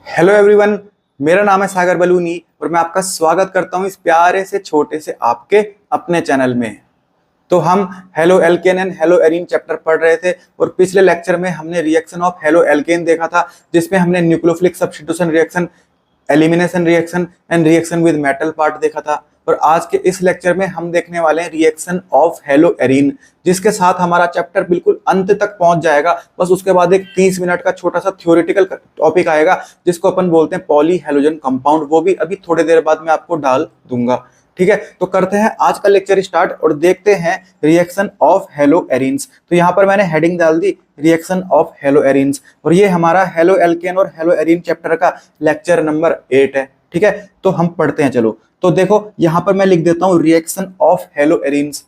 Hello everyone. मेरा नाम है सागर बलूनी और मैं आपका स्वागत करता हूं इस प्यारे से छोटे से आपके अपने चैनल में। तो हम halo alkane and hello arene chapter पढ़ रहे थे और पिछले लेक्चर में हमने रिएक्शन ऑफ हेलो एल्केन देखा था, जिसमें हमने nucleophilic substitution reaction, elimination reaction and reaction with metal part देखा था। और आज के इस लेक्चर में हम देखने वाले हैं रिएक्शन ऑफ हेलो एरीन, जिसके साथ हमारा चैप्टर बिल्कुल अंत तक पहुंच जाएगा। बस उसके बाद एक 30 मिनट का छोटा सा थ्योरेटिकल टॉपिक आएगा जिसको अपन बोलते हैं पॉली हेलोजन कंपाउंड। वो भी अभी थोड़ी देर बाद मैं आपको डाल दूंगा। ठीक है, तो करते हैं आज का लेक्चर स्टार्ट और देखते हैं रिएक्शन ऑफ हेलो एरीन्स। तो यहाँ पर मैंने हेडिंग डाल दी रिएक्शन ऑफ हेलो एरीन्स और ये हमारा हेलो एल्केन और हेलो एरीन चैप्टर का लेक्चर नंबर 8 है। ठीक है, तो हम पढ़ते हैं। चलो, तो देखो यहाँ पर मैं लिख देता हूँ रिएक्शन ऑफ हेलो एरीन्स।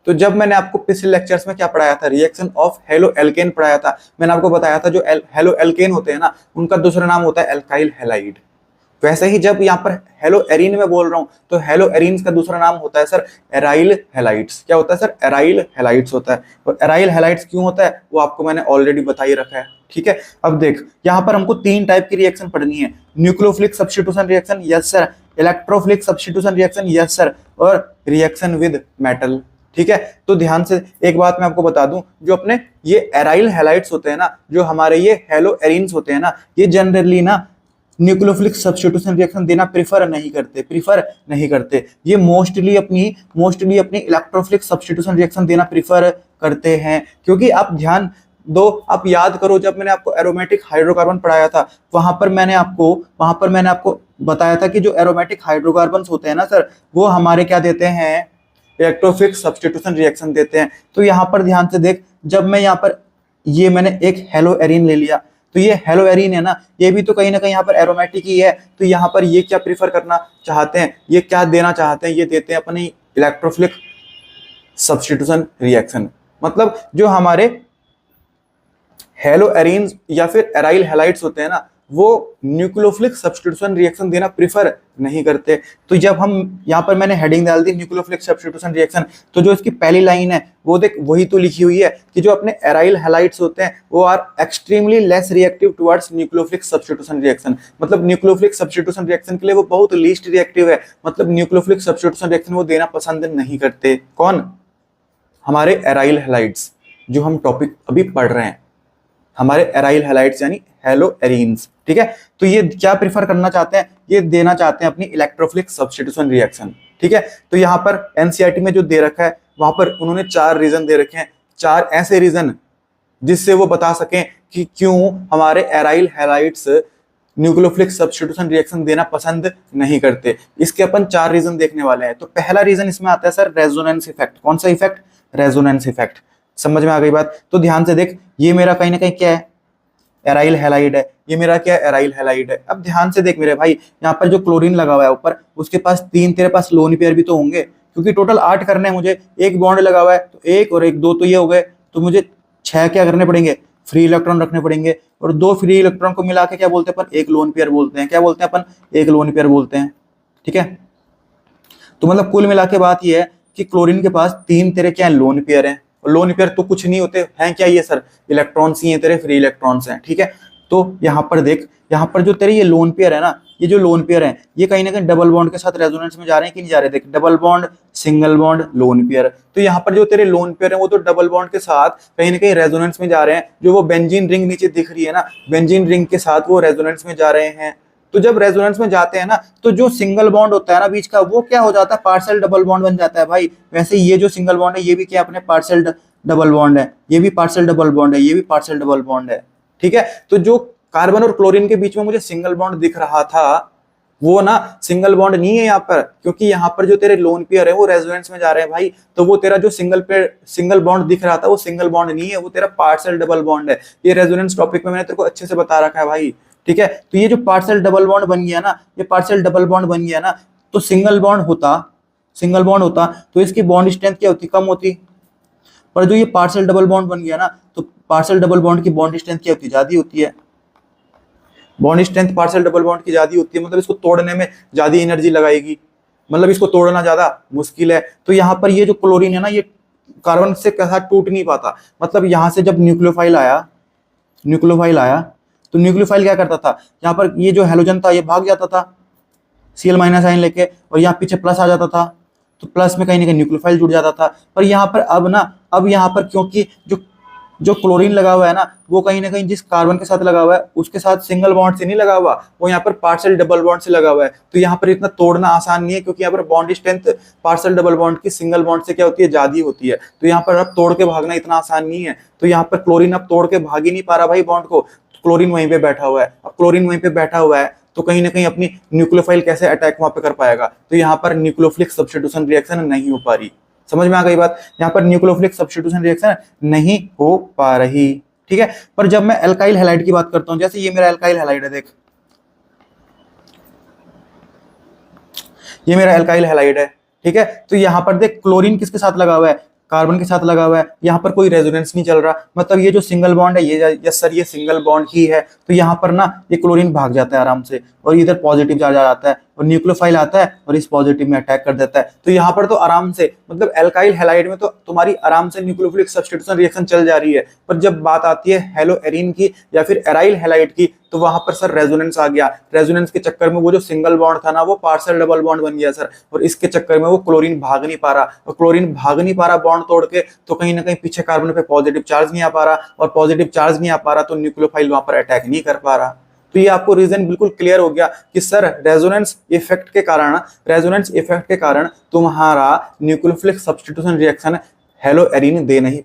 तो जब मैंने आपको पिछले लेक्चर्स में क्या पढ़ाया था, रिएक्शन ऑफ हेलो एल्केन पढ़ाया था। मैंने आपको बताया था जो हेलो एल्केन होते हैं ना, उनका दूसरा नाम होता है एल्काइल हैलाइड। वैसे ही जब यहाँ पर हेलो एरीन में बोल रहा हूँ तो हेलो एरीन्स का दूसरा नाम होता है सर एराइल हैलाइड्स। क्या होता है सर? एराइल हैलाइड्स होता है। और एराइल हैलाइड्स क्यों होता है वो आपको मैंने ऑलरेडी बता ही रखा है। ठीक है, अब देख यहाँ पर हमको 3 टाइप की रिएक्शन पढ़नी है। Nucleophilic substitution reaction, yes sir. Electrophilic substitution reaction, yes sir. और रिएक्शन विद मेटल। ठीक है, तो ध्यान से एक बात मैं आपको बता दूं, जो अपने ये एराइल हैलाइड्स होते हैं ना, जो हमारे ये हेलो एरीन्स होते हैं ना, ये जनरली ना न्यूक्लियोफिलिक सब्स्टिट्यूशन रिएक्शन देना प्रेफर नहीं करते। ये मोस्टली अपनी इलेक्ट्रोफिलिक सब्स्टिट्यूशन रिएक्शन देना प्रेफर करते हैं। क्योंकि आप ध्यान दो, आप याद करो, जब मैंने आपको एरोमेटिक हाइड्रोकार्बन पढ़ाया था वहां पर मैंने आपको बताया था कि जो एरोमेटिक हाइड्रोकार्बन होते हैं ना सर, वो हमारे क्या देते हैं, इलेक्ट्रोफिलिक सब्स्टिट्यूशन रिएक्शन देते हैं। तो यहाँ पर ध्यान से देख, जब मैं यहाँ पर ये मैंने एक हेलो एरीन ले लिया, तो ये हेलो एरीन है ना, ये भी तो कहीं ना कहीं यहाँ पर एरोमेटिक ही है। तो यहाँ पर ये क्या प्रीफर करना चाहते हैं, ये क्या देना चाहते हैं, ये देते हैं अपनी इलेक्ट्रोफिलिक सब्स्टिट्यूशन रिएक्शन। मतलब जो हमारे हेलो एरीन्स या फिर एराइल हैलाइड्स होते हैं ना, वो न्यूक्लियोफिलिक सब्स्टिट्यूशन रिएक्शन देना प्रेफर नहीं करते। तो जब हम यहाँ पर मैंने हेडिंग डाल दी न्यूक्लियोफिलिक सब्स्टिट्यूशन रिएक्शन, तो जो इसकी पहली लाइन है वो देख, वही तो लिखी हुई है कि जो अपने एराइल हैलाइड्स होते हैं वो are extremely less reactive towards nucleophilic substitution reaction. मतलब न्यूक्लियोफिलिक सब्स्टिट्यूशन रिएक्शन के लिए वो बहुत लीस्ट रिएक्टिव है। मतलब न्यूक्लियोफिलिक सब्स्टिट्यूशन रिएक्शन वो देना पसंद नहीं करते। कौन? हमारे एराइल हैलाइड्स, जो हम टॉपिक अभी पढ़ रहे हैं, हमारे एराइल हैलाइड्स यानी हेलो एरीन्स। ठीक है, तो ये क्या प्रेफर करना चाहते हैं, ये देना चाहते हैं अपनी इलेक्ट्रोफिलिक सब्स्टिट्यूशन रिएक्शन। ठीक है, तो यहाँ पर एनसीईआरटी में जो दे रखा है वहां पर उन्होंने 4 रीजन दे रखे हैं, 4 ऐसे रीजन जिससे वो बता सकें कि क्यों हमारे aryl halides nucleophilic substitution reaction देना पसंद नहीं करते। इसके अपन 4 रीजन देखने वाले हैं। तो पहला रीजन इसमें आता है सर रेजोनेंस इफेक्ट। कौन सा इफेक्ट? Resonance effect. समझ में आ गई बात? तो ध्यान से देख, ये मेरा कहीं ना कहीं क्या है, एराइल हैलाइड है। ये मेरा क्या है, एराइल हैलाइड है। अब ध्यान से देख मेरे भाई, यहाँ पर जो क्लोरीन लगा हुआ है ऊपर, उसके पास 3, तेरे पास लोन पेयर भी तो होंगे, क्योंकि टोटल 8 करने हैं मुझे। एक बॉन्ड लगा हुआ है तो 1 और 1 2 तो ये हो गए। तो मुझे 6 क्या करने पड़ेंगे, फ्री इलेक्ट्रॉन रखने पड़ेंगे। और 2 फ्री इलेक्ट्रॉन को मिला के क्या बोलते हैं अपन, एक लोन पेयर बोलते हैं। क्या बोलते हैं अपन? एक लोन पेयर बोलते हैं। ठीक है, तो मतलब कुल मिला के बात ये है कि क्लोरीन के पास 3 तेरे क्या लोन पेयर हैं। और लोन पेयर तो कुछ नहीं होते हैं, क्या ये सर, इलेक्ट्रॉन्स ही हैं, तेरे फ्री इलेक्ट्रॉन्स हैं। ठीक है, तो यहाँ पर देख, यहाँ पर जो तेरे ये लोन पेयर है ना, ये जो लोन पेयर है ये कहीं ना कहीं डबल बॉन्ड के साथ रेजोनेंस में जा रहे हैं कि नहीं जा रहे। देख, double bond, single bond, lone pair. तो यहाँ पर जो तेरे लोन पेयर है वो तो डबल बॉन्ड के साथ कहीं ना कहीं रेजोनेंस में जा रहे हैं। जो वो बेंजीन रिंग नीचे दिख रही है ना, बेंजीन रिंग के साथ वो रेजोनेंस में जा रहे हैं। तो जब रेजोनेंस में जाते हैं ना, तो जो सिंगल बॉन्ड होता है ना बीच का, वो क्या हो जाता है, पार्शियल डबल बॉन्ड बन जाता है भाई। वैसे ये जो सिंगल बॉन्ड है ये भी क्या अपने पार्शियल डबल बॉन्ड है, ये भी पार्शियल डबल बॉन्ड है, ये भी पार्शियल डबल बॉन्ड है। ठीक है, तो जो कार्बन और क्लोरीन के बीच में मुझे सिंगल बॉन्ड दिख रहा था वो ना सिंगल बॉन्ड नहीं है यहाँ पर, क्योंकि यहाँ पर जो तेरे लोन पेयर है वो रेजोनेंस में जा रहे हैं भाई। तो वो तेरा जो सिंगल बॉन्ड दिख रहा था वो सिंगल बॉन्ड नहीं है, वो तेरा पार्शियल डबल बॉन्ड है। ये रेजोनेंस टॉपिक में मैंने तेरे को अच्छे से बता रखा है भाई। ठीक है, तो ये जो पार्शियल डबल बॉन्ड बन गया ना, ये पार्शियल डबल बॉन्ड बन गया ना, तो सिंगल बॉन्ड होता तो इसकी बॉन्ड स्ट्रेंथ क्या होती, कम होती। पर जो ये पार्शियल डबल बॉन्ड बन गया ना, तो पार्शियल डबल बॉन्ड की बॉन्ड स्ट्रेंथ क्या होती है, ज्यादा होती है। Bond strength partial double bond की ज्यादा होती है, मतलब इसको तोड़ने में ज्यादा एनर्जी लगाएगी, मतलब इसको तोड़ना ज्यादा मुश्किल है। तो यहाँ पर ये जो क्लोरीन है ना, ये कार्बन से साथ टूट नहीं पाता। मतलब यहाँ से जब न्यूक्लियोफाइल आया तो न्यूक्लियोफाइल क्या करता था, यहाँ पर ये जो हैलोजन था ये भाग जाता था Cl माइनस आयन लेके, और यहाँ पीछे प्लस आ जाता था, तो प्लस में कहीं ना कहीं न्यूक्लियोफाइल जुड़ जाता था। पर यहाँ पर अब यहाँ पर क्योंकि जो जो क्लोरीन लगा हुआ है ना, वो कहीं ना कहीं जिस कार्बन के साथ लगा हुआ है उसके साथ सिंगल बॉन्ड से नहीं लगा हुआ, वो यहाँ पर पार्शियल डबल बॉन्ड से लगा हुआ है। तो यहाँ पर इतना तोड़ना आसान नहीं है, क्योंकि यहाँ पर bond strength partial double bond की सिंगल बॉन्ड से क्या होती है, ज्यादा होती है। तो यहाँ पर अब तोड़ के भागना इतना आसान नहीं है। तो यहाँ पर क्लोरीन अब तोड़ के भाग ही नहीं पा रहा भाई बॉन्ड को, क्लोरीन वहीं पे बैठा हुआ है। अब क्लोरीन वहीं पे बैठा हुआ है तो कहीं ना कहीं अपनी न्यूक्लियोफाइल कैसे अटैक वहां पे कर पाएगा, तो यहाँ पर न्यूक्लियोफिलिक सब्स्टिट्यूशन रिएक्शन नहीं हो पा रही। समझ में आ गई बात, यहाँ पर न्यूक्लियोफिलिक सब्स्टिट्यूशन रिएक्शन नहीं हो पा रही, ठीक है। पर जब मैं एल्काइल हैलाइड की बात करता हूं, जैसे ये मेरा एल्काइल हैलाइड है, देख ये मेरा एल्काइल हैलाइड है, ठीक है। तो यहाँ पर देख क्लोरीन किसके साथ लगा हुआ है, कार्बन के साथ लगा हुआ है, यहाँ पर कोई रेजोनेंस नहीं चल रहा, मतलब ये जो सिंगल बॉन्ड है ये, यस सर ये सिंगल बॉन्ड ही है। तो यहाँ पर ना ये क्लोरीन भाग जाता है आराम से, और इधर पॉजिटिव चार्ज आ जाता है, और न्यूक्लियोफाइल आता है और इस पॉजिटिव में अटैक कर देता है। तो यहाँ पर तो आराम से, मतलब एल्काइल हैलाइड में तो तुम्हारी आराम से न्यूक्लियोफिलिक सब्स्टिट्यूशन रिएक्शन चल जा रही है। पर जब बात आती है हेलो एरीन की या फिर एराइल हैलाइड की, तो वहां पर सर रेजोनेंस आ गया। रेजोनेंस के चक्कर में वो जो सिंगल बॉन्ड था ना वो पार्शियल डबल बॉन्ड बन गया सर, और इसके चक्कर में वो क्लोरीन भाग नहीं पा रहा, और क्लोरीन भाग नहीं पा रहा बॉन्ड तोड़ के, तो कहीं ना कहीं पीछे कार्बन पे पॉजिटिव चार्ज नहीं आ पा रहा, और पॉजिटिव चार्ज नहीं आ पा रहा तो न्यूक्लियोफाइल वहां पर अटैक नहीं कर पा रहा। तो ये आपको रीजन बिल्कुल क्लियर हो गया कि सर रेजोनेंस इफेक्ट के कारण तुम्हारा nucleophilic substitution reaction haloarene दे नहीं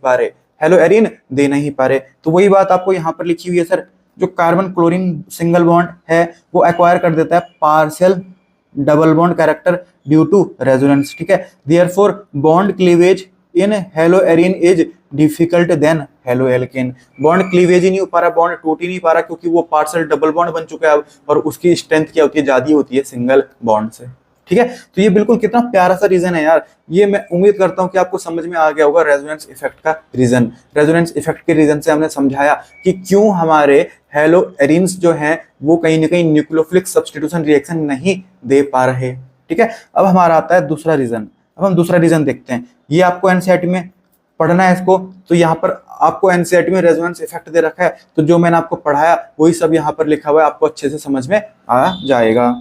पा रहे। तो वही बात आपको यहाँ पर लिखी हुई है सर, जो कार्बन क्लोरीन सिंगल बॉन्ड है वो एक्वायर कर देता है partial double bond character due to resonance, ठीक है। Therefore bond cleavage in haloarene is difficult than haloalkane. Bond cleavage ही नहीं हो पा रहा, बॉन्ड टूट ही नहीं पा रहा, क्योंकि वो पार्शियल डबल बॉन्ड बन चुका है अब, और उसकी स्ट्रेंथ क्या होती है, ज्यादा होती है सिंगल बॉन्ड से, ठीक है। तो ये बिल्कुल कितना प्यारा सा रीजन है यार, ये मैं उम्मीद करता हूं कि आपको समझ में आ गया होगा रेजोनेंस इफेक्ट का रीजन। रेजोनेंस इफेक्ट के रीजन से हमने समझाया कि क्यों हमारे हेलो एरीन्स जो हैं वो कहीं ना कहीं न्यूक्लियोफिलिक सब्स्टिट्यूशन रिएक्शन नहीं दे पा रहे, ठीक है। अब हमारा आता है दूसरा रीजन। अब हम दूसरा रीजन देखते हैं, ये आपको एनसीईआरटी में पढ़ना है इसको। तो यहाँ पर आपको एनसीईआरटी में रेजोनेंस इफेक्ट दे रखा है, तो जो मैंने आपको पढ़ाया वही सब यहाँ पर लिखा हुआ है, आपको अच्छे से समझ में आ जाएगा,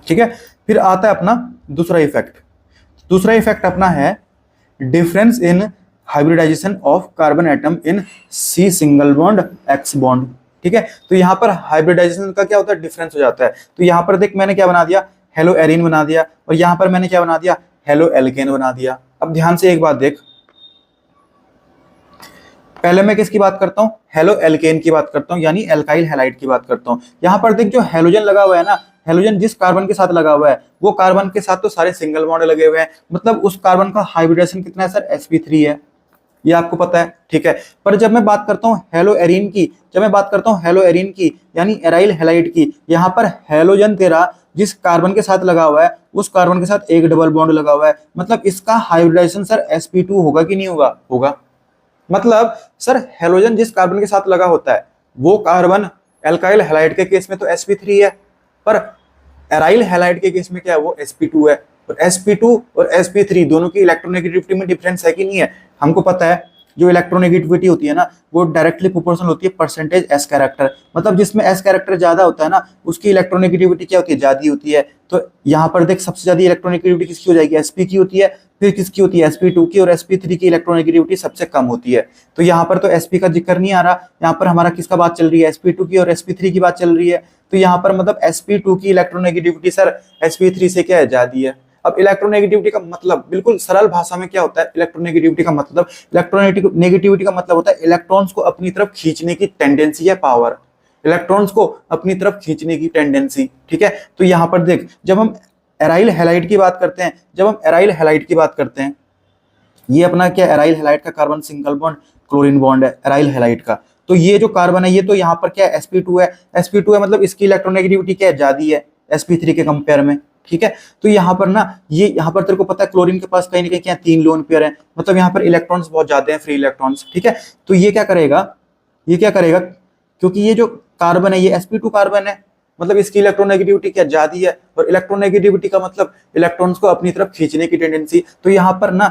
ठीक है। फिर आता है अपना दूसरा इफेक्ट। दूसरा इफेक्ट अपना है difference in hybridisation of carbon atom in C single bond X bond, ठीक है। तो यहाँ पर हाइब्रिडाइजेशन का क्या होता है, डिफरेंस हो जाता है। तो यहाँ पर देख मैंने क्या बना दिया, हेलो एरीन बना दिया, और यहाँ पर मैंने क्या बना दिया, हेलो एल्केन बना दिया। अब ध्यान से एक बात देख, पहले मैं किसकी बात करता हूँ, हेलो एल्केन की बात करता हूँ, यानी एल्काइल हैलाइड की बात करता हूँ। यहाँ पर देख जो हेलोजन लगा हुआ है ना, हेलोजन जिस कार्बन के साथ लगा हुआ है वो कार्बन के साथ तो सारे सिंगल बॉन्ड लगे हुए हैं, मतलब उस कार्बन का हाइब्रिडेशन कितना है सर, sp3 है, ये आपको पता है, ठीक है। पर जब मैं बात करता हूँ हेलो एरीन की, यानी एराइल हैलाइड की, यहाँ पर हेलोजन तेरा जिस कार्बन के साथ लगा हुआ है उस कार्बन के साथ एक डबल बॉन्ड लगा हुआ है, मतलब इसका हाइब्रिडेशन सर sp2 होगा कि नहीं होगा, होगा। मतलब सर हेलोजन जिस कार्बन के साथ लगा होता है वो कार्बन एल्काइल हैलाइड के केस में तो sp3 है, पर एराइल हैलाइड के केस में क्या है, वो sp2 है। और sp2 और sp3 दोनों की इलेक्ट्रोनेगेटिविटी में डिफरेंस है कि नहीं है, हमको पता है। जो इलेक्ट्रोनेगेटिविटी होती है ना वो डायरेक्टली प्रोपोर्शनल होती है परसेंटेज s कैरेक्टर, मतलब जिसमें s कैरेक्टर ज्यादा होता है ना उसकी इलेक्ट्रोनेगेटिविटी क्या होती है, ज्यादा होती है। तो यहाँ पर देख सबसे ज्यादा इलेक्ट्रोनेगेटिविटी किसकी हो जाएगी, sp की होती है, फिर किसकी होती है, sp2 की, और sp3 की इलेक्ट्रोनेगेटिविटी सबसे कम होती है। तो यहाँ पर तो sp का जिक्र नहीं आ रहा, यहाँ पर हमारा किसका बात चल रही है, sp2 की और sp3 की बात चल रही है। तो यहाँ पर मतलब sp2 की इलेक्ट्रोनेगेटिविटी सर sp3 से क्या है, ज्यादा है। अब इलेक्ट्रोनेगेटिविटी का मतलब बिल्कुल सरल भाषा में क्या होता है, इलेक्ट्रोनेगेटिविटी का मतलब होता है इलेक्ट्रॉन्स को अपनी तरफ खींचने की टेंडेंसी या पावर, इलेक्ट्रॉन्स को अपनी तरफ खींचने की टेंडेंसी, ठीक है। तो यहाँ पर देख जब हम एराइल हैलाइड की बात करते हैं, ये अपना क्या एराइल हैलाइड का carbon single bond chlorine bond है एराइल हैलाइड का। तो ये जो कार्बन है ये तो यहाँ पर क्या है, sp2 है, मतलब इसकी इलेक्ट्रोनेगेटिविटी क्या है, ज्यादा है sp3 के कंपेयर में, ठीक है। तो यहाँ पर ना ये यहाँ पर तेरे को पता है क्लोरीन के पास कहीं ना कहीं क्या 3 लोन पेयर है, मतलब यहाँ पर इलेक्ट्रॉन्स बहुत ज्यादा हैं, फ्री इलेक्ट्रॉन्स, ठीक है। तो ये क्या करेगा, क्योंकि ये जो कार्बन है ये sp2 कार्बन है, मतलब इसकी इलेक्ट्रोनेगेटिविटी क्या ज्यादा है, और इलेक्ट्रोनेगेटिविटी का मतलब इलेक्ट्रॉन्स को अपनी तरफ खींचने की टेंडेंसी। तो यहाँ पर ना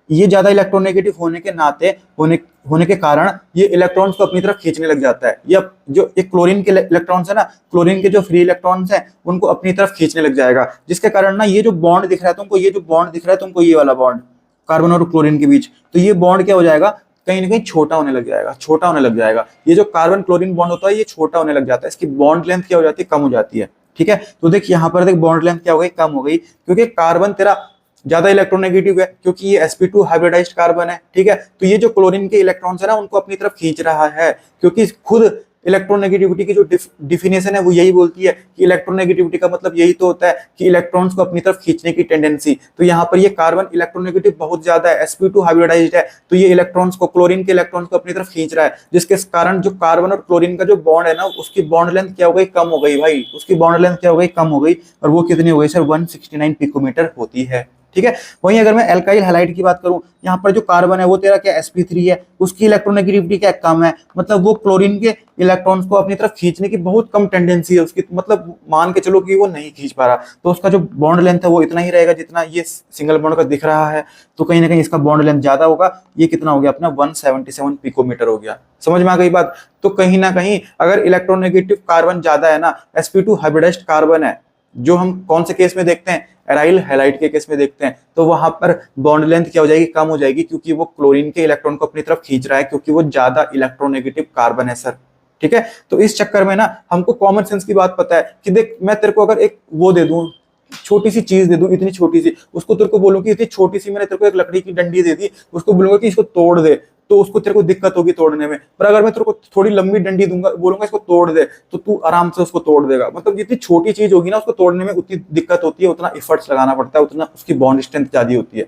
ये ज्यादा इलेक्ट्रोनेगेटिव होने के नाते होने के कारण ये इलेक्ट्रॉन्स को अपनी तरफ खींचने लग जाता है। या जो एक क्लोरीन के इलेक्ट्रॉन्स है ना, क्लोरीन के जो फ्री इलेक्ट्रॉन्स हैं उनको अपनी तरफ खींचने लग जाएगा, जिसके कारण ना ये जो बॉन्ड दिख रहा है तुमको, ये जो बॉन्ड दिख रहा है तुमको, ये वाला बॉन्ड कार्बन और क्लोरीन के बीच, तो ये बॉन्ड क्या हो जाएगा, कहीं ना कहीं छोटा होने लग जाएगा, छोटा होने लग जाएगा। ये जो कार्बन क्लोरीन बॉन्ड होता है ये छोटा होने लग जाता है, इसकी बॉन्ड लेंथ क्या हो जाती है, कम हो जाती है। ठीक है, तो देख यहाँ पर देख बॉन्ड लेंथ क्या हो गई, कम हो गई, क्योंकि कार्बन तेरा ज्यादा इलेक्ट्रोनेगेटिव है, क्योंकि ये sp2 हाइब्रिडाइज्ड कार्बन है। ठीक है, तो ये जो क्लोरीन के इलेक्ट्रॉन्स है ना उनको अपनी तरफ खींच रहा है, क्योंकि खुद इलेक्ट्रोनेगेटिविटी की जो डिफिनेशन है वो यही बोलती है कि इलेक्ट्रोनेगेटिविटी का मतलब यही तो होता है कि इलेक्ट्रॉन्स को अपनी तरफ खींचने की टेंडेंसी। तो यहाँ पर ये कार्बन इलेक्ट्रोनेगेटिव बहुत ज्यादा है, sp2 हाइब्रिडाइज्ड है, तो ये इलेक्ट्रॉन्स को, क्लोरीन के इलेक्ट्रॉन्स को अपनी तरफ खींच रहा है, जिसके कारण जो कार्बन और क्लोरीन का जो बॉन्ड है ना उसकी बॉन्ड लेंथ क्या हो गई, कम हो गई भाई, उसकी बॉन्ड लेंथ क्या हो गई, कम हो गई। और वो कितनी हो गई सर, 169 पिकोमीटर होती है। ठीक है, वहीं अगर मैं एल्काइल हैलाइड की बात करूं, यहाँ पर जो कार्बन है वो तेरा क्या sp3 है, उसकी इलेक्ट्रोनेगेटिविटी क्या कम है, मतलब वो क्लोरीन के इलेक्ट्रॉन्स को अपनी तरफ खींचने की बहुत कम टेंडेंसी है उसकी, मतलब मान के चलो कि वो नहीं खींच पा रहा, तो उसका जो बॉन्ड लेंथ है वो इतना ही रहेगा जितना ये सिंगल बॉन्ड का दिख रहा है, तो कहीं ना कहीं इसका बॉन्ड लेंथ ज्यादा होगा। ये कितना हो गया अपना, 177 पिकोमीटर हो गया। समझ में आ गई बात। तो कहीं ना कहीं अगर इलेक्ट्रोनेगेटिव कार्बन ज्यादा है ना, sp2 हाइब्रिडाइज्ड कार्बन है, जो हम कौन से केस में देखते हैं, एराइल हैलाइड के केस में देखते हैं, तो वहां पर बॉन्ड लेंथ क्या हो जाएगी, कम हो जाएगी, क्योंकि वो क्लोरीन के इलेक्ट्रॉन को अपनी तरफ खींच रहा है, क्योंकि वो ज्यादा इलेक्ट्रोनेगेटिव कार्बन है सर। ठीक है, तो इस चक्कर में ना हमको कॉमन सेंस की बात पता है कि देख मैं तेरे को अगर एक वो दे दूं, छोटी सी चीज दे दूं, इतनी छोटी सी, उसको तेरे को बोलूं कि इतनी छोटी सी, मैंने तेरे को एक लकड़ी की डंडी दे दी, उसको बोलूंगा कि इसको तोड़ दे, तो उसको तेरे को दिक्कत होगी तोड़ने में। पर अगर मैं तेरे को थोड़ी लंबी डंडी दूंगा, बोलूंगा इसको तोड़ दे, तो तू आराम से उसको तोड़ देगा। मतलब जितनी छोटी चीज होगी ना उसको तोड़ने में उतनी दिक्कत होती है, उतना एफर्ट्स लगाना पड़ता है, उतना उसकी बॉन्ड स्ट्रेंथ ज्यादा होती है।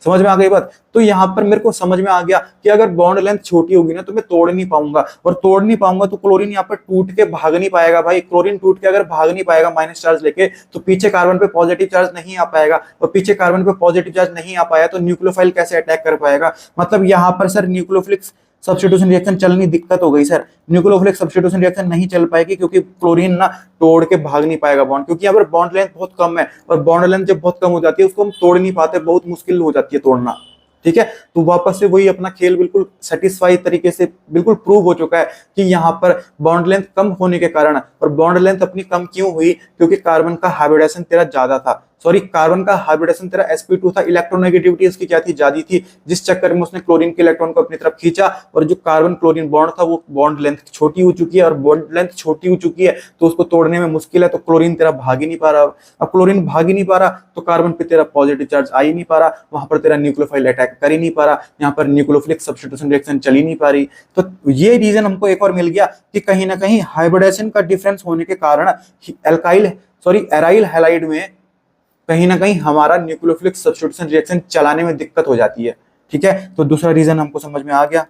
समझ में आ गई बात। तो यहाँ पर मेरे को समझ में आ गया कि अगर बॉन्ड लेंथ छोटी होगी ना तो मैं तोड़ नहीं पाऊंगा, और तोड़ नहीं पाऊंगा तो क्लोरीन यहाँ पर टूट के भाग नहीं पाएगा भाई। क्लोरीन टूट के अगर भाग नहीं पाएगा माइनस चार्ज लेके, तो पीछे कार्बन पे पॉजिटिव चार्ज नहीं आ पाएगा, और पीछे कार्बन पे पॉजिटिव चार्ज नहीं आ पाया तो न्यूक्लियोफाइल कैसे अटैक कर पाएगा। मतलब यहाँ पर सर न्यूक्लियोफिलिक सब्स्टिट्यूशन रिएक्शन चलनी दिक्कत हो गई सर, न्यूक्लियोफिलिक सब्स्टिट्यूशन रिएक्शन नहीं चल पाएगी, क्योंकि क्लोरीन ना तोड़ के भाग नहीं पाएगा बॉन्ड, क्योंकि यहाँ पर बॉन्ड लेंथ बहुत कम है, और बॉन्ड लेंथ जब बहुत कम हो जाती है उसको हम तोड़ नहीं पाते, बहुत मुश्किल हो जाती है तोड़ना। ठीक है, तो वापस से वही अपना खेल बिल्कुल सेटिस्फाई तरीके से बिल्कुल प्रूव हो चुका है कि यहाँ पर बॉन्ड लेंथ कम होने के कारण, और बॉन्ड लेंथ अपनी कम क्यों हुई, क्योंकि कार्बन का हाइब्रिडेशन तेरा ज्यादा था, सॉरी कार्बन का हाइब्रिडेशन तेरा sp2 था, इलेक्ट्रोनेगेटिविटी उसकी क्या थी, ज्यादा थी, जिस चक्कर में उसने क्लोरीन के इलेक्ट्रॉन को अपनी तरफ खींचा, और जो कार्बन क्लोरीन बॉन्ड था वो बॉन्ड लेंथ छोटी हो चुकी है, और बॉन्ड लेंथ छोटी हो चुकी है तो उसको तोड़ने में मुश्किल है, तो क्लोरीन तेरा भाग ही नहीं पा रहा। अब क्लोरीन भाग ही नहीं पा रहा तो कार्बन पे तेरा पॉजिटिव चार्ज आ ही नहीं पा रहा, वहां पर तेरा न्यूक्लियोफाइल अटैक कर ही नहीं पा रहा, यहाँ पर न्यूक्लियोफिलिक सब्स्टिट्यूशन रिएक्शन चल ही नहीं पा रही। तो ये रीजन हमको एक और मिल गया कि कहीं ना कहीं हाइब्रिडेशन का डिफरेंस होने के कारण एराइल हैलाइड में कहीं ना कहीं हमारा न्यूक्लियोफिलिक सब्स्टिट्यूशन रिएक्शन चलाने में दिक्कत हो जाती है। ठीक है, तो दूसरा रीजन हमको समझ में आ गया।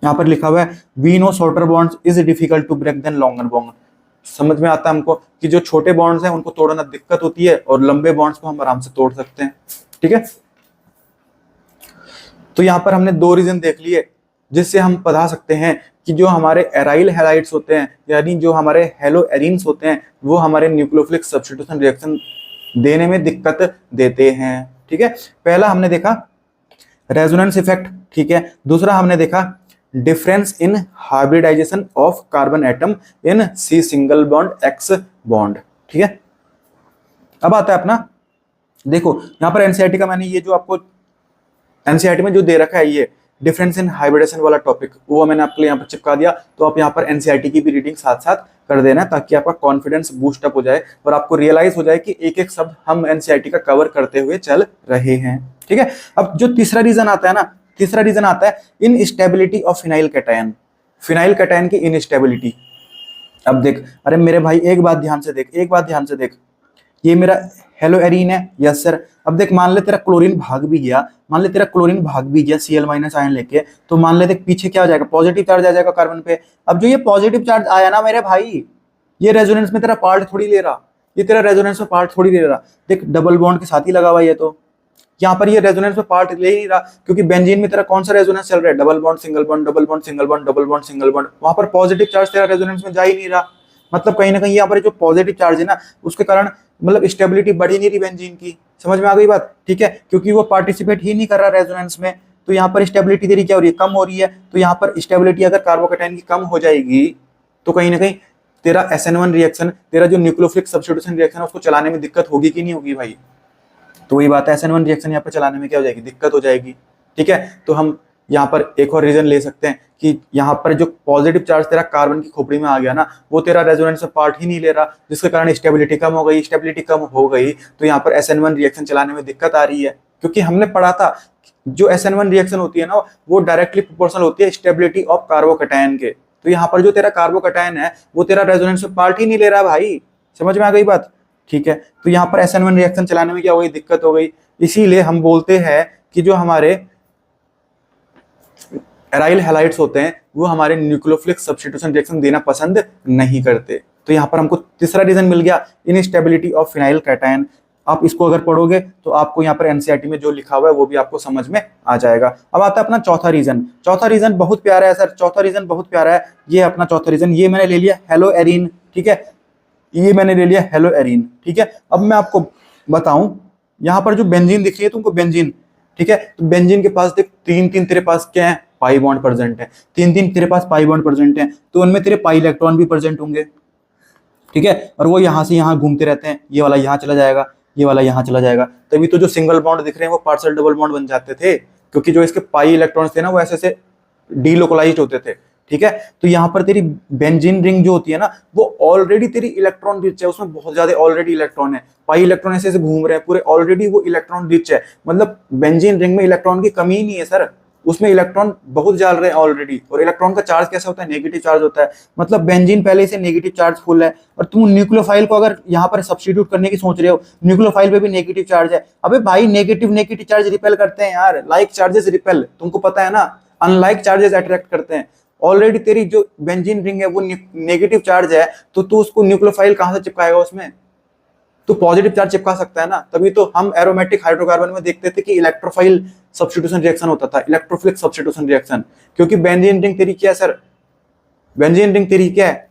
यहाँ पर लिखा हुआ है we know shorter bonds is difficult to break than longer bond. समझ में आता है हमको कि जो छोटे बॉन्ड्स हैं उनको तोड़ना दिक्कत होती है, और लंबे बॉन्ड्स को हम आराम से तोड़ सकते हैं। ठीक है, तो यहाँ पर हमने दो रीजन देख लिए जिससे हम बता सकते हैं कि जो हमारे एराइल हैलाइड्स होते हैं, यानी जो हमारे हेलो एरीन्स होते हैं, वो हमारे न्यूक्लियोफिलिक सब्स्टिट्यूशन रिएक्शन देने में दिक्कत देते हैं। ठीक है, पहला हमने देखा रेजोनेंस इफेक्ट। ठीक है, दूसरा हमने देखा difference in hybridisation of carbon atom in C single bond X bond. ठीक है, अब आता है अपना, देखो यहाँ पर एनसीईआरटी का मैंने ये जो आपको एनसीईआरटी में जो दे रखा है ये डिफरेंस इन हाइब्रिडेशन वाला टॉपिक, वो मैंने आपके लिए यहाँ पर चिपका दिया, तो आप यहाँ पर एनसीईआरटी की भी रीडिंग साथ साथ कर देना ताकि आपका कॉन्फिडेंस बूस्ट अप हो जाए और आपको रियलाइज हो जाए कि एक एक शब्द हम एनसीईआरटी का कवर करते हुए चल रहे हैं। ठीक है, अब जो तीसरा रीजन आता है ना, तीसरा रीजन आता है instability of phenyl cation, phenyl cation की इनस्टेबिलिटी। अब देख, अरे मेरे भाई एक बात ध्यान से देख, एक बात ध्यान से देख, ये मेरा हेलो एरीन है, यस सर। अब देख मान ले तेरा क्लोरीन भाग भी गया, मान ले तेरा क्लोरीन भाग भी गया Cl- आयन लेके, तो मान ले देख पीछे क्या हो जाएगा, पॉजिटिव चार्ज आ जाएगा कार्बन पे। अब जो ये पॉजिटिव चार्ज आया ना मेरे भाई, ये रेजोनेंस में तेरा पार्ट थोड़ी ले रहा, ये तेरा रेजोनेंस में पार्ट थोड़ी ले रहा। देख डबल बॉन्ड के साथ ही लगा हुआ ये, तो यहाँ पर ये रेजोनेंस में पार्ट ले ही नहीं रहा, क्योंकि बेंजीन में तेरा कौन सा रेजोनेंस चल रहा है, double bond single bond, double bond single bond, double bond single bond, वहां पर पॉजिटिव चार्ज तेरा रेजोनेंस में जा ही नहीं रहा। मतलब कहीं ना कहीं यहाँ पर जो पॉजिटिव चार्ज है ना उसके कारण मतलब स्टेबिलिटी बढ़ ही नहीं रही बेंजीन की। समझ में आ गई बात, ठीक है, क्योंकि वो पार्टिसिपेट ही नहीं कर रहा रेजोनेंस में। तो यहाँ पर स्टेबिलिटी तेरी क्या हो रही है, कम हो रही है। तो यहाँ पर स्टेबिलिटी अगर कार्बोकेटाइन की कम हो जाएगी तो कहीं ना कहीं तेरा SN1 रिएक्शन, तेरा जो न्यूक्लियोफिलिक सब्स्टिट्यूशन रिएक्शन है उसको चलाने में दिक्कत होगी कि नहीं होगी भाई। तो वही बात है, SN1 रिएक्शन यहाँ पर चलाने में क्या हो जाएगी, दिक्कत हो जाएगी। ठीक है, तो हम यहाँ पर एक और रीजन ले सकते हैं कि यहाँ पर जो पॉजिटिव चार्ज तेरा कार्बन की खोपड़ी में आ गया ना वो तेरा रेजोनेंस में पार्ट ही नहीं ले रहा, जिसके कारण स्टेबिलिटी कम हो गई। स्टेबिलिटी कम हो गई तो यहाँ पर SN1 रिएक्शन चलाने में दिक्कत आ रही है, क्योंकि हमने पढ़ा था जो SN1 रिएक्शन होती है ना वो डायरेक्टली प्रोपोर्शनल होती है स्टेबिलिटी ऑफ कार्बोकेटायन के। तो यहाँ पर जो तेरा कार्बोकेटायन है वो तेरा रेजोनेंस में पार्ट ही नहीं ले रहा भाई। समझ में आ गई बात, ठीक है। तो यहाँ पर SN1 रिएक्शन चलाने में क्या हो गई, दिक्कत हो गई। इसीलिए हम बोलते हैं कि जो हमारे एराइल हैलाइड्स होते हैं वो हमारे न्यूक्लियोफिलिक सब्स्टिट्यूशन रिएक्शन देना पसंद नहीं करते। तो यहाँ पर हमको तीसरा रीजन मिल गया, इनस्टेबिलिटी ऑफ फिनाइल कैटायन। आप इसको अगर पढ़ोगे तो आपको यहाँ पर एनसीईआरटी में जो लिखा हुआ है वो भी आपको समझ में आ जाएगा। अब आता है अपना चौथा रीजन। चौथा रीजन बहुत प्यारा है सर, चौथा रीजन बहुत प्यारा है। ये अपना चौथा रीजन, ये मैंने ले लिया हेलो एरीन, ठीक है, ये मैंने ले लिया हेलो एरीन, ठीक है। अब मैं आपको बताऊं, यहाँ पर जो बेंजीन दिख रही है तुमको, बेंजीन, ठीक है, तो बेंजीन के पास देख तीन तीन तेरे पास क्या है, पाई बॉन्ड प्रेजेंट है। तीन तीन तेरे पास पाई बॉन्ड प्रेजेंट है तो उनमें तेरे पाई इलेक्ट्रॉन भी प्रेजेंट होंगे, ठीक है। और वो यहाँ से यहाँ घूमते रहते हैं, ये वाला यहाँ चला जाएगा, ये वाला यहाँ चला जाएगा। तभी तो जो सिंगल बॉन्ड दिख रहे हैं वो पार्शियल डबल बॉन्ड बन जाते थे, क्योंकि जो इसके पाई इलेक्ट्रॉन्स थे ना वो ऐसे ऐसे डीलोकलाइज्ड होते थे, ठीक है। तो यहाँ पर तेरी बेंजीन रिंग जो होती है ना वो ऑलरेडी तेरी इलेक्ट्रॉन रिच है, उसमें बहुत ज्यादा ऑलरेडी इलेक्ट्रॉन है। पाई इलेक्ट्रॉन ऐसे ऐसे घूम रहे हैं पूरे, ऑलरेडी वो इलेक्ट्रॉन रिच है। मतलब बेंजीन रिंग में इलेक्ट्रॉन की कमी ही नहीं है सर, उसमें इलेक्ट्रॉन बहुत जाल रहे हैं ऑलरेडी। और इलेक्ट्रॉन का चार्ज कैसा होता है, नेगेटिव चार्ज होता है। मतलब बेंजीन पहले से नेगेटिव चार्ज फुल है, और तुम न्यूक्लियोफाइल को अगर यहाँ पर सब्स्टिट्यूट करने की सोच रहे हो, न्यूक्लियोफाइल पे भी नेगेटिव चार्ज है। अबे भाई नेगेटिव नेगेटिव चार्ज रिपेल करते हैं यार, लाइक चार्जेस रिपेल, तुमको पता है ना, अनलाइक चार्जेस अट्रैक्ट करते हैं। ऑलरेडी तेरी जो बेंजीन रिंग है वो नेगेटिव चार्ज है, तो तू उसको न्यूक्लियोफाइल कहां से चिपकाएगा, उसमें तो पॉजिटिव चार्ज चिपका सकता है ना। तभी तो हम एरोमेटिक हाइड्रोकार्बन में देखते थे कि इलेक्ट्रोफाइल सब्स्टिट्यूशन रिएक्शन होता था, इलेक्ट्रोफिलिक सब्स्टिट्यूशन रिएक्शन, क्योंकि बेंजीन रिंग तेरी क्या है सर, बेंजीन रिंग तेरी क्या है,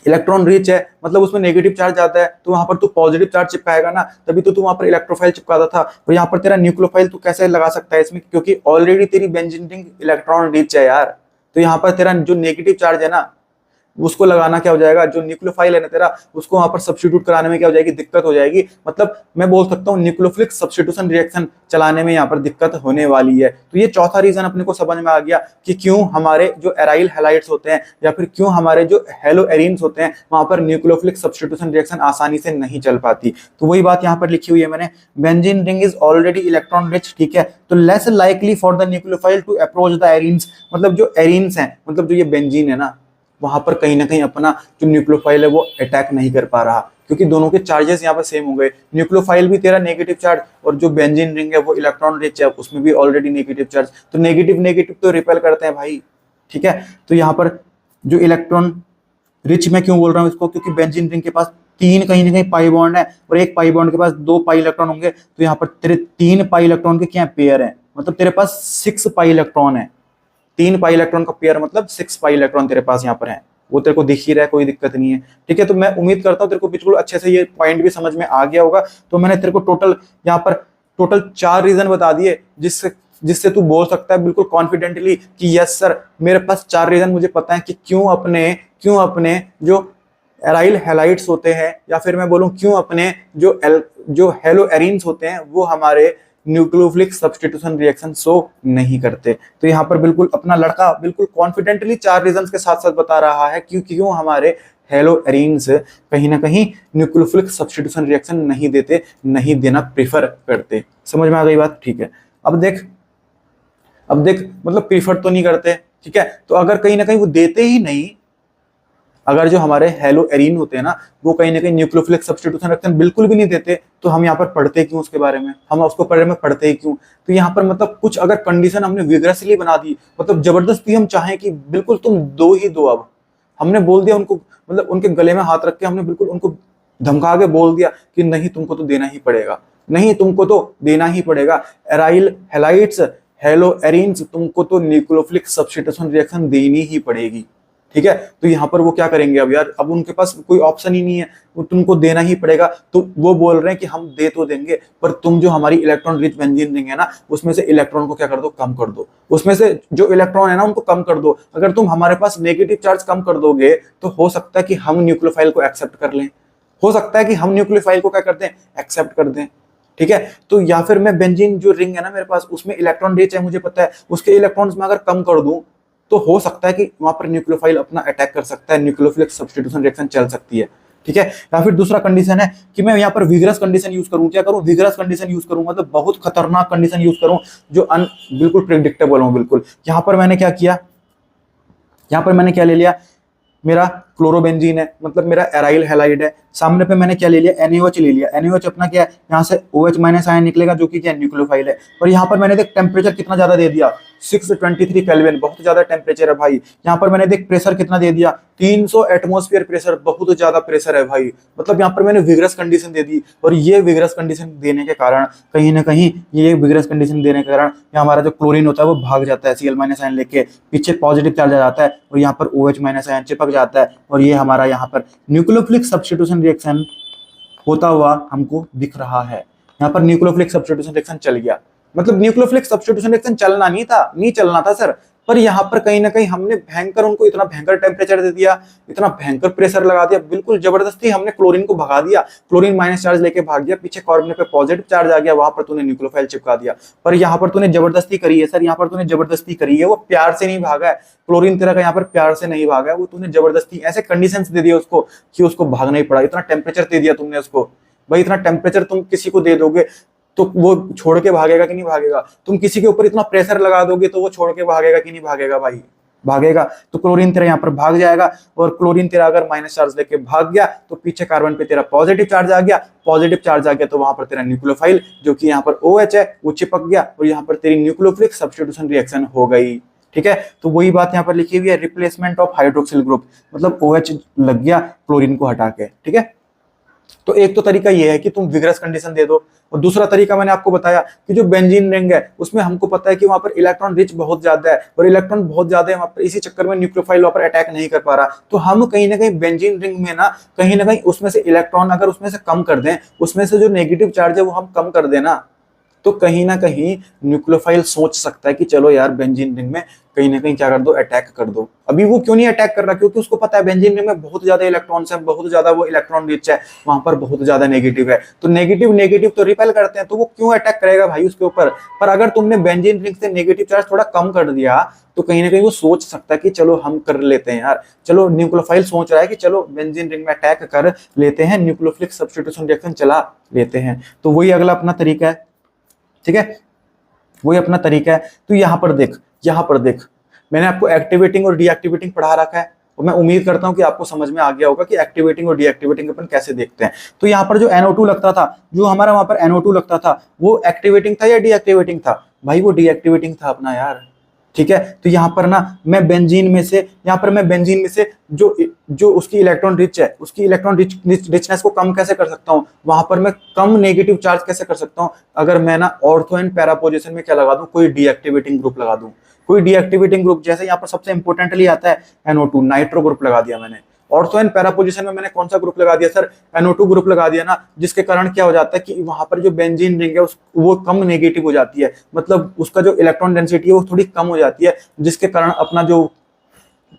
इलेक्ट्रॉन रिच है, मतलब उसमें नेगेटिव चार्ज आता है, तो वहां पर तू पॉजिटिव चार्ज चिपकाएगा ना, तभी तो तू वहां पर इलेक्ट्रोफाइल चिपकाता था। और यहाँ पर तेरा न्यूक्लियोफाइल तू कैसे लगा सकता है इसमें, क्योंकि ऑलरेडी तेरी बेंजीन रिंग इलेक्ट्रॉन रिच है यार। तो यहाँ पर तेरा जो नेगेटिव चार्ज है ना उसको लगाना क्या हो जाएगा, जो न्यूक्लियोफाइल है ना तेरा, उसको वहां पर सब्स्टिट्यूट कराने में क्या हो जाएगी, दिक्कत हो जाएगी। मतलब मैं बोल सकता हूँ न्यूक्लियोफिलिक सब्स्टिट्यूशन रिएक्शन चलाने में यहाँ पर दिक्कत होने वाली है। तो ये चौथा रीजन अपने को समझ में आ गया कि क्यों हमारे जो एराइल हैलाइड्स होते हैं या फिर क्यों हमारे जो हेलो एरीन्स होते हैं वहां पर न्यूक्लियोफिलिक सब्स्टिट्यूशन रिएक्शन आसानी से नहीं चल पाती। तो वही बात यहाँ पर लिखी हुई है मैंने, benzene ring is already electron rich, ठीक है, तो less likely for the nucleophile to approach the arenes. मतलब जो एरीन्स हैं, मतलब जो ये बेंजीन है ना, वहां पर कहीं ना कहीं अपना जो न्यूक्लियोफाइल है वो अटैक नहीं कर पा रहा, क्योंकि दोनों के चार्जेस यहाँ पर सेम हो गए। न्यूक्लियोफाइल भी तेरा नेगेटिव चार्ज, और जो बेंजीन रिंग है वो इलेक्ट्रॉन रिच है, उसमें भी ऑलरेडी नेगेटिव चार्ज, तो नेगेटिव नेगेटिव तो रिपेल करते हैं भाई, ठीक है। तो यहाँ पर जो इलेक्ट्रॉन रिच, मैं क्यों बोल रहा हूँ इसको, क्योंकि बेंजीन रिंग के पास तीन कहीं ना कहीं पाई बॉन्ड है, और एक पाई बॉन्ड के पास दो पाई इलेक्ट्रॉन होंगे, तो यहाँ पर तेरे तीन पाई इलेक्ट्रॉन के क्या पेयर है, मतलब तेरे पास 6 पाई इलेक्ट्रॉन है। 3 पाई इलेक्ट्रॉन का पेयर मतलब 6 पाई इलेक्ट्रॉन तेरे पास यहाँ पर है, वो तेरे को दिख ही रहा है, कोई दिक्कत नहीं है, ठीक है। तो मैं उम्मीद करता हूँ तेरे को बिल्कुल अच्छे से ये पॉइंट भी समझ में आ गया होगा। तो मैंने तेरे को यहाँ पर टोटल 4 रीजन बता दिए जिससे तू बोल सकता है बिल्कुल कॉन्फिडेंटली कि यस सर मेरे पास 4 रीजन मुझे पता है कि क्यों अपने जो एराइल हैलाइड्स होते हैं, या फिर मैं बोलूं क्यों अपने जो हेलो एरीन्स होते हैं वो हमारे न्यूक्लियोफिलिक सब्स्टिट्यूशन रिएक्शन शो नहीं करते। तो यहाँ पर बिल्कुल अपना लड़का बिल्कुल कॉन्फिडेंटली 4 रीजंस के साथ साथ बता रहा है क्यों हमारे हेलो एरीन्स कहीं ना कहीं न्यूक्लियोफिलिक सब्स्टिट्यूशन रिएक्शन नहीं देते, नहीं देना प्रीफर करते। समझ में आ गई बात, ठीक है। अब देख मतलब प्रीफर तो नहीं करते, ठीक है, तो अगर कहीं ना कहीं वो देते ही नहीं, अगर जो हमारे हेलो एरीन होते हैं ना वो कहीं ना कहीं न्यूक्लियोफिलिक सब्स्टिट्यूशन रिएक्शन बिल्कुल भी नहीं देते, तो हम यहाँ पर पढ़ते क्यों उसके बारे में, हम उसको बारे में पढ़ते ही क्यों। तो यहाँ पर मतलब कुछ अगर कंडीशन हमने विग्रसली बना दी, मतलब जबरदस्ती हम चाहें कि बिल्कुल तुम दो ही दो, अब हमने बोल दिया उनको, मतलब उनके गले में हाथ रख के हमने बिल्कुल उनको धमका के बोल दिया कि नहीं तुमको तो देना ही पड़ेगा, नहीं तुमको तो देना ही पड़ेगा, एराइल हैलाइड्स हेलो एरीन्स तुमको तो न्यूक्लियोफिलिक सब्स्टिट्यूशन रिएक्शन देनी ही पड़ेगी। ठीक है। तो यहाँ पर वो क्या करेंगे अब यार, अब उनके पास कोई ऑप्शन ही नहीं है, वो तुमको देना ही पड़ेगा। तो वो बोल रहे हैं कि हम दे तो देंगे, पर तुम जो हमारी इलेक्ट्रॉन रिच बेंजीन रिंग है ना, उसमें से इलेक्ट्रॉन को क्या कर दो, कम कर दो, उसमें से जो इलेक्ट्रॉन है ना उनको कम कर दो। अगर तुम हमारे पास नेगेटिव चार्ज कम कर दोगे तो हो सकता है कि हम न्यूक्लियोफाइल को एक्सेप्ट कर लें, हो सकता है कि हम न्यूक्लियोफाइल को क्या कर दें, एक्सेप्ट कर दें। ठीक है। तो या फिर मैं बेंजीन जो रिंग है ना मेरे पास, उसमें इलेक्ट्रॉन रिच है, मुझे पता है, उसके इलेक्ट्रॉन्स में अगर कम कर दूं तो हो सकता है कि वहां पर न्यूक्लियोफाइल अपना अटैक कर सकता है, न्यूक्लियोफिलिक सब्स्टिट्यूशन रिएक्शन चल सकती है। ठीक है। या फिर दूसरा कंडीशन है कि मैं यहाँ पर विगरस कंडीशन यूज करूं, क्या करूं, विगरस कंडीशन यूज करूं, मतलब बहुत खतरनाक कंडीशन यूज करूं जो बिल्कुल प्रिडिक्टेबल हो बिल्कुल। यहाँ पर मैंने क्या किया, यहाँ पर मैंने क्या ले लिया, मेरा क्लोरोबेंजीन है, मतलब मेरा एराइल हैलाइड है, सामने पे मैंने क्या ले लिया, NaOH ले लिया। NaOH अपना क्या है, यहाँ से OH माइनस आयन निकलेगा जो कि क्या न्यूक्लियोफाइल है। और यहाँ पर मैंने देख टेम्परेचर कितना ज्यादा दे दिया, 623 केल्विन, बहुत ज्यादा टेम्परेचर है भाई। यहाँ पर मैंने देख प्रेशर कितना दे दिया, 300 एटमॉस्फेयर प्रेशर, बहुत ज्यादा प्रेशर है भाई। मतलब यहाँ पर मैंने विगरस कंडीशन दे दी, और ये विगरस कंडीशन देने के कारण कहीं ना कहीं, ये विगरस कंडीशन देने के कारण हमारा जो क्लोरीन होता है वो भाग जाता है, Cl माइनस आयन लेके पीछे पॉजिटिव चार्ज आ जाता है, और यहाँ पर OH माइनस आयन चिपक जाता है, और ये हमारा यहाँ पर न्यूक्लियोफिलिक सब्स्टिट्यूशन रिएक्शन होता हुआ हमको दिख रहा है। यहाँ पर न्यूक्लियोफिलिक सब्स्टिट्यूशन रिएक्शन चल गया, मतलब न्यूक्लियोफिलिक सब्स्टिट्यूशन रिएक्शन चलना नहीं था, नहीं चलना था सर, पर यहाँ पर कहीं ना कहीं हमने भयंकर उनको इतना भयंकर टेम्परेचर दे दिया, इतना भयंकर प्रेशर लगा दिया, बिल्कुल जबरदस्ती हमने क्लोरीन को भगा दिया, क्लोरीन माइनस चार्ज लेके भाग गया, पीछे कार्बन पे पॉजिटिव चार्ज आ गया, वहां पर तूने न्यूक्लियोफाइल चिपका दिया। पर यहाँ पर तूने जबरदस्ती करी है सर, यहाँ पर तूने जबरदस्ती करी है, वो प्यार से नहीं भागा है, क्लोरीन तेरा का यहाँ पर प्यार से नहीं भागा है, वो तूने जबरदस्ती ऐसे कंडीशंस दे दिए उसको कि उसको भागना ही पड़ा। इतना टेम्परेचर दे दिया तुमने उसको, भाई इतना टेम्परेचर तुम किसी को दे दोगे तो वो छोड़ के भागेगा कि नहीं भागेगा, तुम किसी के ऊपर इतना प्रेशर लगा दोगे तो वो छोड़ के भागेगा कि नहीं भागेगा भाई, भागेगा। तो क्लोरीन तेरा यहाँ पर भाग जाएगा, और क्लोरीन तेरा अगर माइनस चार्ज लेके भाग गया तो पीछे कार्बन पे तेरा पॉजिटिव चार्ज आ गया, पॉजिटिव चार्ज आ गया तो वहां पर तेरा न्यूक्लियोफाइल जो कि यहाँ पर OH है वो चिपक गया, और यहाँ पर तेरी न्यूक्लियोफिलिक सब्स्टिट्यूशन रिएक्शन हो गई। ठीक है। तो वही बात यहाँ पर लिखी हुई है, रिप्लेसमेंट ऑफ हाइड्रोक्सिल ग्रुप, मतलब OH लग गया क्लोरीन को हटा के। ठीक है। तो एक तो तरीका ये है कि तुम विगरस कंडीशन दे दो, और दूसरा तरीका मैंने आपको बताया कि जो बेंजीन रिंग है उसमें हमको पता है कि वहां पर इलेक्ट्रॉन रिच बहुत ज्यादा है, और इलेक्ट्रॉन बहुत ज्यादा है वहां पर, इसी चक्कर में न्यूक्लियोफाइल वहां पर अटैक नहीं कर पा रहा। तो हम कहीं ना कहीं बेंजीन रिंग में ना कहीं उसमें से इलेक्ट्रॉन अगर उसमें से कम कर दें, उसमें से जो नेगेटिव चार्ज है वो हम कम कर देना, तो कहीं ना कहीं न्यूक्लियोफाइल सोच सकता है कि चलो यार बेंजीन रिंग में कहीं ना कहीं क्या कर दो, अटैक कर दो। अभी वो क्यों नहीं अटैक कर रहा, क्योंकि उसको पता है बेंजीन रिंग में बहुत ज्यादा इलेक्ट्रॉन्स है, बहुत ज्यादा वो इलेक्ट्रॉन रिच है, वहां पर बहुत ज्यादा नेगेटिव है, तो नेगेटिव नेगेटिव तो रिपेल करते हैं, तो वो क्यों अटैक करेगा भाई उसके ऊपर। पर अगर तुमने बेंजीन रिंग से नेगेटिव चार्ज थोड़ा कम कर दिया तो कहीं ना कहीं वो सोच सकता है कि चलो हम कर लेते हैं यार, चलो न्यूक्लियोफाइल सोच रहा है कि चलो बेंजीन रिंग में अटैक कर लेते हैं, न्यूक्लियोफिलिक सब्स्टिट्यूशन रिएक्शन चला लेते हैं। तो वही अगला अपना तरीका है। ठीक है, वही अपना तरीका है। तो यहाँ पर देख मैंने आपको एक्टिवेटिंग और डीएक्टिवेटिंग पढ़ा रखा है, और मैं उम्मीद करता हूँ कि आपको समझ में आ गया होगा कि एक्टिवेटिंग और डीएक्टिवेटिंग अपन कैसे देखते हैं। तो यहाँ पर जो NO2 लगता था, जो हमारा वहां पर NO2 लगता था, वो एक्टिवेटिंग था या डीएक्टिवेटिंग था भाई, वो डीएक्टिवेटिंग था अपना यार। ठीक है। तो यहाँ पर ना मैं बेंजीन में से जो उसकी इलेक्ट्रॉन रिच है, उसकी इलेक्ट्रॉन रिचनेस को कम कैसे कर सकता हूँ, वहां पर मैं कम नेगेटिव चार्ज कैसे कर सकता हूँ, अगर मैं ना ऑर्थो एंड पैरा पोजीशन में क्या लगा दूं, कोई डीएक्टिवेटिंग ग्रुप लगा दूं, कोई डीएक्टिवेटिंग ग्रुप। जैसे यहाँ पर सबसे इंपॉर्टेंटली आता है NO2, नाइट्रो ग्रुप लगा दिया मैंने। ऑर्थो एंड पैरा पोजीशन में मैंने कौन सा ग्रुप लगा दिया सर, NO2 ग्रुप लगा दिया ना, जिसके कारण क्या हो जाता है कि वहां पर जो बेंजीन रिंग है वो कम नेगेटिव हो जाती है, मतलब उसका जो इलेक्ट्रॉन डेंसिटी है वो थोड़ी कम हो जाती है, जिसके कारण अपना जो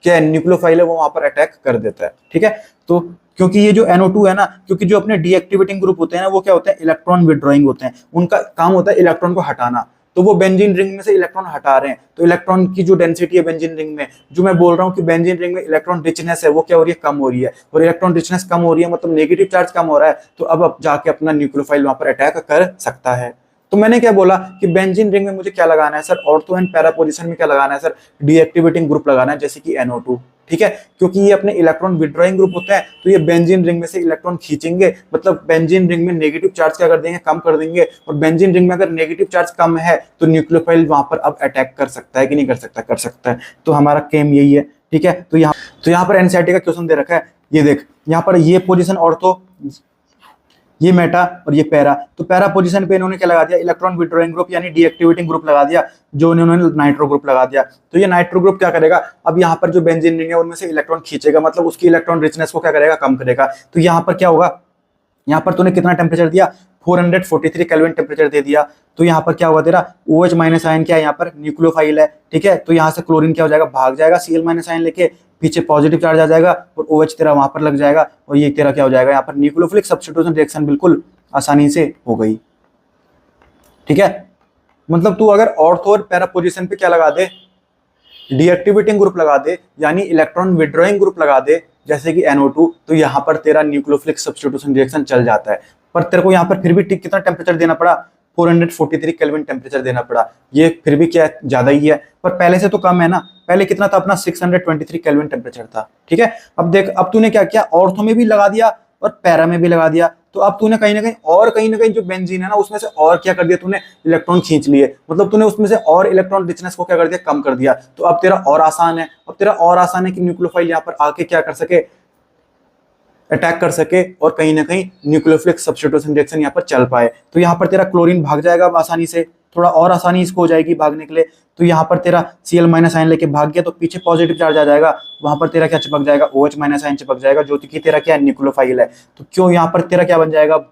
क्या है न्यूक्लियोफाइल है वो वहां पर अटैक कर देता है। ठीक है। तो क्योंकि ये जो NO2 है ना, क्योंकि जो अपने डीएक्टिवेटिंग ग्रुप होते हैं ना वो क्या होते हैं, इलेक्ट्रॉन विड्रॉइंग होते हैं, उनका काम होता है इलेक्ट्रॉन को हटाना। तो वो बेंजीन रिंग में से इलेक्ट्रॉन हटा रहे हैं, तो इलेक्ट्रॉन की जो डेंसिटी है बेंजीन रिंग में, जो मैं बोल रहा हूँ कि बेंजीन रिंग में इलेक्ट्रॉन रिचनेस है वो क्या हो रही है, कम हो रही है, और इलेक्ट्रॉन रिचनेस कम हो रही है मतलब नेगेटिव चार्ज कम हो रहा है, तो अब जाके अपना न्यूक्लियोफाइल वहां पर अटैक कर सकता है। तो मैंने क्या बोला कि बेंजीन रिंग में मुझे क्या लगाना है sir, ortho and para position में क्या लगाना है सर, डीएक्टिवेटिंग ग्रुप लगाना है, जैसे कि NO2। ठीक है, क्योंकि ये अपने इलेक्ट्रॉन विड्रॉइंग ग्रुप होता है, तो ये बेंजीन रिंग में से इलेक्ट्रॉन खींचेंगे, मतलब बेंजीन रिंग में नेगेटिव चार्ज क्या कर देंगे, कम कर देंगे, और बेंजीन रिंग में अगर नेगेटिव चार्ज कम है तो न्यूक्लियोफाइल वहां पर अब अटैक कर सकता है कि नहीं कर सकता, कर सकता है। तो हमारा केम यही है। ठीक है। तो यहाँ पर एनसीईआरटी का क्वेश्चन दे रखा है, ये देख यहाँ पर ये पोजीशन ऑर्थो, ये मेटा और ये पैरा। तो पैरा पोजीशन पे इन्होंने क्या लगा दिया, इलेक्ट्रॉन विड्रॉइंग ग्रुप यानी डीएक्टिवेटिंग ग्रुप लगा दिया, जो इन्होंने नाइट्रो ग्रुप लगा दिया। तो ये नाइट्रो ग्रुप क्या करेगा, अब यहाँ पर जो बेंजीन रिंग है उनमें से इलेक्ट्रॉन खींचेगा, मतलब उसकी इलेक्ट्रॉन रिचनेस को क्या करेगा, कम करेगा। तो यहाँ पर क्या होगा, यहाँ पर तूने कितना टेम्परेचर दिया, 443 केल्विन टेम्परेचर दे दिया। तो यहाँ पर क्या होगा तेरा OH माइनस आयन क्या है, यहाँ पर न्यूक्लियोफाइल है, ठीक है। तो यहाँ से क्लोरीन क्या हो जाएगा, भाग जाएगा, Cl माइनस आयन लेके पीछे पॉजिटिव चार्ज आ जाएगा और OH तेरा वहां पर लग जाएगा और ये तेरा क्या हो जाएगा, यहाँ पर न्यूक्लियोफिलिक सब्स्टिट्यूशन रिएक्शन बिल्कुल आसानी से हो गई, ठीक है। मतलब तू अगर ऑर्थो और पैरा पोजीशन पे क्या लगा दे, डीएक्टिवेटिंग ग्रुप लगा दे यानी इलेक्ट्रॉन विड्रॉइंग ग्रुप लगा दे, जैसे कि NO2, तो यहाँ पर तेरा न्यूक्लियोफिलिक सब्स्टिट्यूशन रिएक्शन चल जाता है। पर तेरे को यहाँ पर फिर भी कितना टेम्परेचर देना पड़ा, 443 केल्विन टेम्परेचर देना पड़ा। ये फिर भी क्या है, ज्यादा ही है, पर पहले से तो कम है ना। पहले कितना था अपना, 623 केल्विन टेम्परेचर था, ठीक है। अब देख, अब तूने क्या किया, ऑर्थो में भी लगा दिया और पैरा में भी लगा दिया। तो अब तूने कहीं ना कहीं जो बेंजीन है ना उसमें से और क्या कर दिया, तूने इलेक्ट्रॉन खींच लिए, मतलब तूने उसमें से और इलेक्ट्रॉन रिचनेस को क्या कर दिया, कम कर दिया। तो अब तेरा और आसान है, अब तेरा और आसान है कि न्यूक्लियोफाइल यहाँ पर आके क्या कर सके, अटैक कर सके और कहीं ना कहीं न्यूक्लियोफिलिक सब्स्टिट्यूशन रिएक्शन यहाँ पर चल पाए। तो यहाँ पर तेरा क्लोरीन भाग जाएगा अब आसानी से, थोड़ा और आसानी इसको हो जाएगी भागने के लिए। तो यहाँ पर तेरा Cl माइनस आयन लेके भाग गया तो पीछे पॉजिटिव चार्ज आ जाएगा, वहां पर तेरा क्या चिपक जाएगा, OH माइनस आयन चिपक जाएगा, जो कि तेरा क्या है, न्यूक्लियोफाइल है। तो क्यों यहाँ पर तेरा क्या बन जाएगा,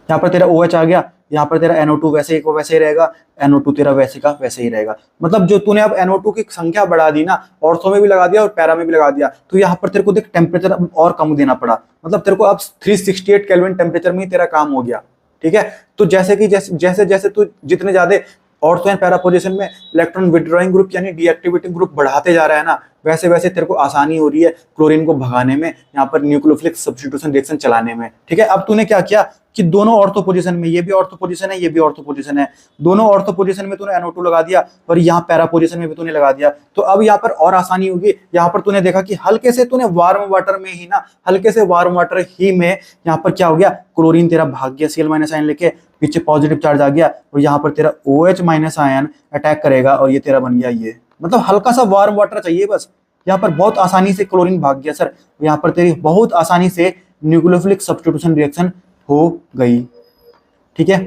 यहाँ पर तेरा OH आ गया, यहाँ पर तेरा NO2 वैसे को वैसे ही रहेगा, NO2 तेरा वैसे का वैसे ही रहेगा। मतलब जो तूने अब NO2 की संख्या बढ़ा दी ना, ऑर्थो में भी लगा दिया और पैरा में भी लगा दिया, तो यहाँ पर तेरे को देख टेम्परेचर अब और कम देना पड़ा, मतलब तेरे को अब 368 केल्विन टेम्परेचर में ही तेरा काम हो गया, ठीक है। तो जैसे कि जैसे जैसे तू जितने ज्यादा ऑर्थो एंड पैरा पोजीशन में इलेक्ट्रॉन विड्रॉइंग ग्रुप यानी डीएक्टिवेटिंग ग्रुप बढ़ाते जा रहा है ना, वैसे वैसे तेरे को आसानी हो रही है क्लोरीन को भगाने में, यहाँ पर न्यूक्लियोफिलिक सब्स्टिट्यूशन रिएक्शन चलाने में, ठीक है। अब तूने क्या किया कि दोनों ऑर्थो पोजीशन में, ये भी ऑर्थो पोजीशन है, ये भी ऑर्थो पोजीशन है, दोनों ऑर्थो पोजीशन में तूने NO2 लगा दिया और यहाँ पैरा पोजीशन में भी तूने लगा दिया। तो अब यहाँ पर और आसानी होगी, यहाँ पर तूने देखा कि हल्के से तूने वार्म वाटर में ही ना, हल्के से वार्म वाटर ही में यहाँ पर क्या हो गया, क्लोरीन तेरा भाग गया, Cl माइनस आयन लेके पीछे पॉजिटिव चार्ज आ गया और यहाँ पर तेरा OH माइनस आयन अटैक करेगा और ये तेरा बन गया ये, मतलब हल्का सा वार्म वाटर चाहिए बस, यहाँ पर बहुत आसानी से क्लोरीन भाग गया सर, यहाँ पर तेरी बहुत आसानी से न्यूक्लियोफिलिक सब्स्टिट्यूशन रिएक्शन हो गई, ठीक है।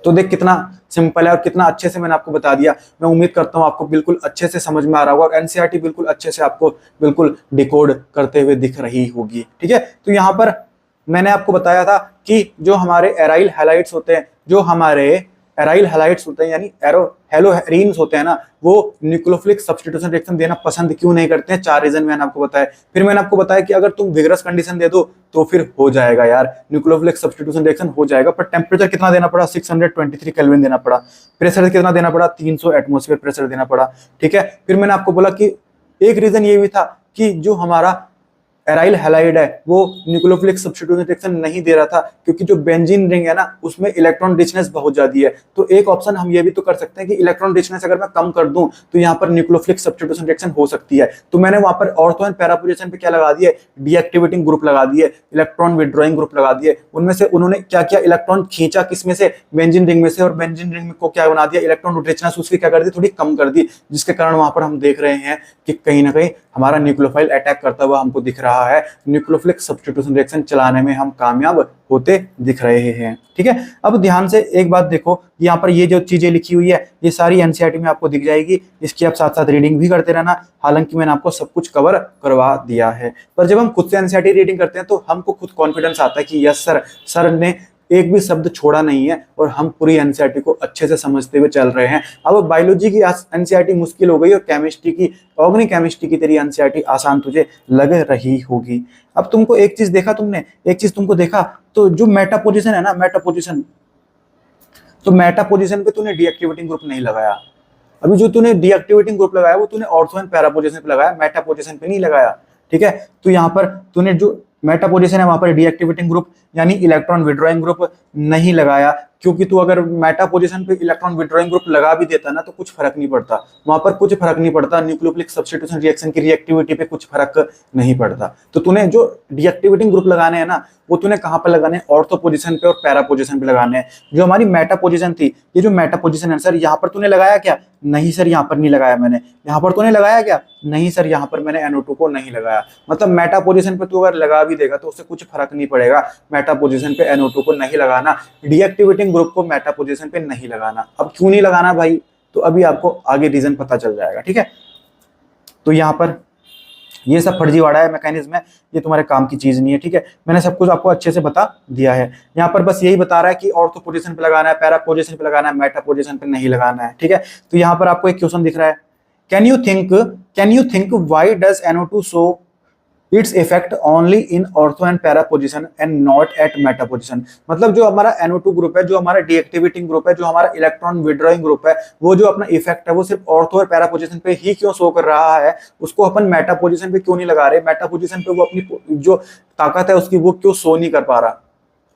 तो देख कितना सिंपल है और कितना अच्छे से मैंने आपको बता दिया। मैं उम्मीद करता हूँ आपको बिल्कुल अच्छे से समझ में आ रहा होगा और एनसीईआरटी बिल्कुल अच्छे से आपको बिल्कुल डिकोड करते हुए दिख रही होगी, ठीक है। तो यहाँ पर मैंने आपको बताया था कि जो हमारे एराइल हैलाइड्स होते हैं, जो हमारे एराइल हैलाइड्स होते हैं यानी हेलोहेरीन्स होते हैं ना, वो न्यूक्लियोफिलिक सब्स्टिट्यूशन रिएक्शन देना पसंद क्यों नहीं करते हैं, 4 रीजन मैंने आपको बताया। फिर मैंने आपको बताया कि अगर तुम विगरस कंडीशन दे दो तो फिर हो जाएगा यार, न्यूक्लियोफिलिक सब्स्टिट्यूशन रिएक्शन हो जाएगा, पर टेम्परेचर कितना देना पड़ा, 623 केल्विन देना पड़ा, प्रेशर कितना देना पड़ा, 300 एटमॉस्फेयर प्रेशर देना पड़ा, ठीक है। फिर मैंने आपको बोला कि एक रीजन ये भी था कि जो हमारा एराइल हैलाइड है वो न्यूक्लियोफिलिक सब्स्टिट्यूशन रिएक्शन नहीं दे रहा था क्योंकि जो बेंजीन रिंग है ना उसमें इलेक्ट्रॉन रिचनेस बहुत ज्यादा है। तो एक ऑप्शन हम ये भी तो कर सकते हैं कि इलेक्ट्रॉन रिचनेस अगर मैं कम कर दूं तो यहाँ पर न्यूक्लियोफिलिक सब्स्टिट्यूशन रिएक्शन हो सकती है। तो मैंने वहां पर ऑर्थो एंड पैरा पोजीशन पे क्या लगा दिए, डीएक्टिवेटिंग ग्रुप लगा दिए, इलेक्ट्रॉन विड्रॉइंग ग्रुप लगा दिए। उनमें से उन्होंने क्या किया, इलेक्ट्रॉन खींचा किसमें से, बेंजीन रिंग में से, और बेंजीन रिंग को क्या बना दिया, इलेक्ट्रॉन रिचनेस उसकी क्या कर दी, थोड़ी कम कर दी, जिसके कारण वहां पर हम देख रहे हैं कि कहीं ना कहीं हमारा न्यूक्लियोफाइल अटैक करता हुआ हमको दिख रहा है, न्यूक्लियोफिलिक सब्स्टिट्यूशन रिएक्शन चलाने में हम कामयाब होते दिख रहे हैं, ठीक है। अब ध्यान से एक बात देखो, यहाँ पर ये जो चीजें लिखी हुई है ये सारी एनसीईआरटी में आपको दिख जाएगी, इसकी आप साथ साथ रीडिंग भी करते रहना। हालांकि मैंने आपको सब कुछ कवर करवा दिया है, पर जब हम खुद से एनसीईआरटी रीडिंग करते हैं तो हमको खुद कॉन्फिडेंस आता है कि यस सर ने एक भी शब्द छोड़ा नहीं है और हम पूरी एनसीईआरटी को अच्छे से समझते हुए चल रहे हैं। अब बायोलॉजी की एनसीईआरटी मुश्किल हो गई और केमिस्ट्री की, ऑर्गेनिक केमिस्ट्री की तेरी एनसीईआरटी आसान तुझे लग रही होगी। अब तुमको एक चीज देखा, तुमने एक चीज तुमको देखा, तो जो मेटा पोजीशन है ना, मेटा पोजीशन, तो मेटा पोजीशन पे तूने डीएक्टिवेटिंग ग्रुप नहीं लगाया। अभी जो तूने डीएक्टिवेटिंग ग्रुप लगाया वो तूने ऑर्थो एंड पैरा पोजीशन पे लगाया, मेटा पोजीशन पे नहीं लगाया, ठीक है। तो यहाँ पर तूने जो मेटा पोजीशन है वहां पर डीएक्टिवेटिंग ग्रुप यानी इलेक्ट्रॉन विड्रॉइंग ग्रुप नहीं लगाया, क्योंकि तू अगर मेटा पोजीशन पे इलेक्ट्रॉन विड्रॉइंग ग्रुप लगा भी देता ना तो कुछ फर्क नहीं पड़ता, वहां पर कुछ फर्क नहीं पड़ता, न्यूक्लियोफिलिक सब्स्टिट्यूशन रिएक्शन की रिएक्टिविटी पे कुछ फर्क नहीं पड़ता। तो तूने जो डीएक्टिवेटिंग ग्रुप लगाने हैं ना वो तूने कहां पर लगाने हैं, ऑर्थो पोजीशन पे और पैरा पोजीशन पे लगाने हैं। जो हमारी मेटा पोजीशन थी, ये जो मेटा पोजीशन है सर, यहाँ पर तूने लगाया क्या? नहीं सर यहाँ पर नहीं लगाया मैंने। यहाँ पर तूने लगाया क्या? नहीं सर यहाँ पर मैंने NO2 को नहीं लगाया। मतलब मेटा पोजीशन पे तू अगर लगा भी देगा तो उससे कुछ फर्क नहीं पड़ेगा, मेटा पोजीशन पे NO2 को नहीं लगाना, डीएक्टिवेटिंग ग्रुप को मेटा पोजीशन पे नहीं लगाना। अब क्यों नहीं लगाना भाई, तो अभी आपको आगे रीजन पता चल जाएगा, ठीक है। तो यहाँ पर ये सब फर्जीवाड़ा है, मैकेनिज्म है, ये तुम्हारे काम की चीज नहीं है, ठीक है। मैंने सब कुछ आपको अच्छे से बता दिया है। यहाँ पर बस यही बता रहा है कि ऑर्थो पोजीशन पे लगाना है, पैरा पोजीशन पे लगाना है, मेटा पोजीशन पे नहीं लगाना है, ठीक है। तो यहाँ पर आपको एक क्वेश्चन दिख रहा है, can you think why does NO2 show its effect only in ortho and para position and not at Meta position. मतलब जो हमारा NO2 ग्रुप है, जो हमारा डीएक्टिवेटिंग ग्रुप है, जो हमारा इलेक्ट्रॉन विड्रॉइंग ग्रुप है, वो जो अपना इफेक्ट है वो सिर्फ ऑर्थो और पैरा पोजीशन पे ही क्यों शो कर रहा है, उसको अपन मेटा पोजीशन पे क्यों नहीं लगा रहे, मेटा पोजीशन पे वो अपनी जो ताकत है उसकी वो क्यों शो नहीं कर पा रहा।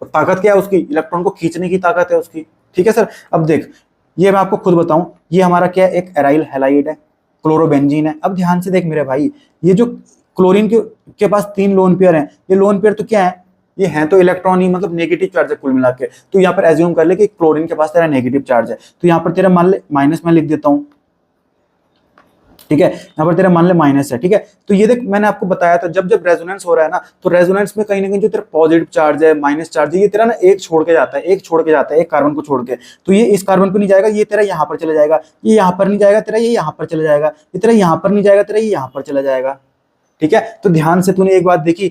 और ताकत क्या है उसकी? इलेक्ट्रॉन को खींचने की ताकत है उसकी, ठीक है सर। अब देख, ये मैं आपको खुद बताऊं, ये हमारा क्या है, एक एराइल हैलाइड है, क्लोरोबेंजीन है। अब ध्यान से देख मेरे भाई, ये जो क्लोरीन के पास 3 लोन पेयर हैं, ये लोन पेयर तो क्या है, ये हैं तो इलेक्ट्रॉन ही, मतलब नेगेटिव चार्ज है कुल मिला के। तो यहाँ पर एज्यूम कर ले कि क्लोरीन के पास तेरा नेगेटिव चार्ज है, तो यहाँ पर तेरा मान ले माइनस में लिख देता हूँ, ठीक है। यहाँ पर तेरा मान ले माइनस है, ठीक है। तो ये देख, मैंने आपको बताया था जब जब रेजोनेंस हो रहा है ना, तो रेजोनेंस में कहीं ना कहीं जो तेरा पॉजिटिव चार्ज है, माइनस चार्ज है, ये तेरा ना एक छोड़ के जाता है, एक कार्बन को छोड़ के। तो ये इस कार्बन पे नहीं जाएगा, ये तेरा यहाँ पर चला जाएगा, ये यहाँ पर नहीं जाएगा तेरा, ये यहाँ पर चला जाएगा, ये तेरा यहाँ पर नहीं जाएगा तेरा, ये यहाँ पर चला जाएगा, ठीक है। तो ध्यान से तूने एक बात देखी,